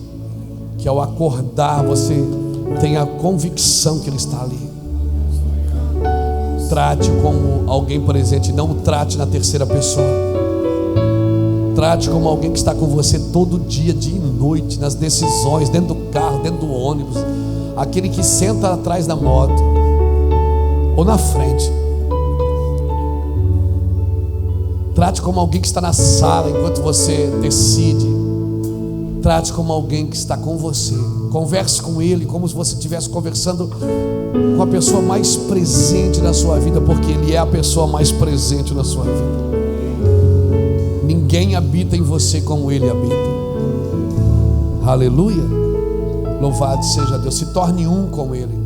Que ao acordar você tenha a convicção que Ele está ali. Trate como alguém presente. Não o trate na terceira pessoa. Trate como alguém que está com você todo dia, dia e noite, nas decisões, dentro do carro, dentro do ônibus. Aquele que senta atrás da moto ou na frente. Trate como alguém que está na sala enquanto você decide. Trate como alguém que está com você. Converse com Ele como se você estivesse conversando com a pessoa mais presente na sua vida, porque Ele é a pessoa mais presente na sua vida. Ninguém habita em você como Ele habita. Aleluia. Louvado seja Deus. Se torne um com Ele.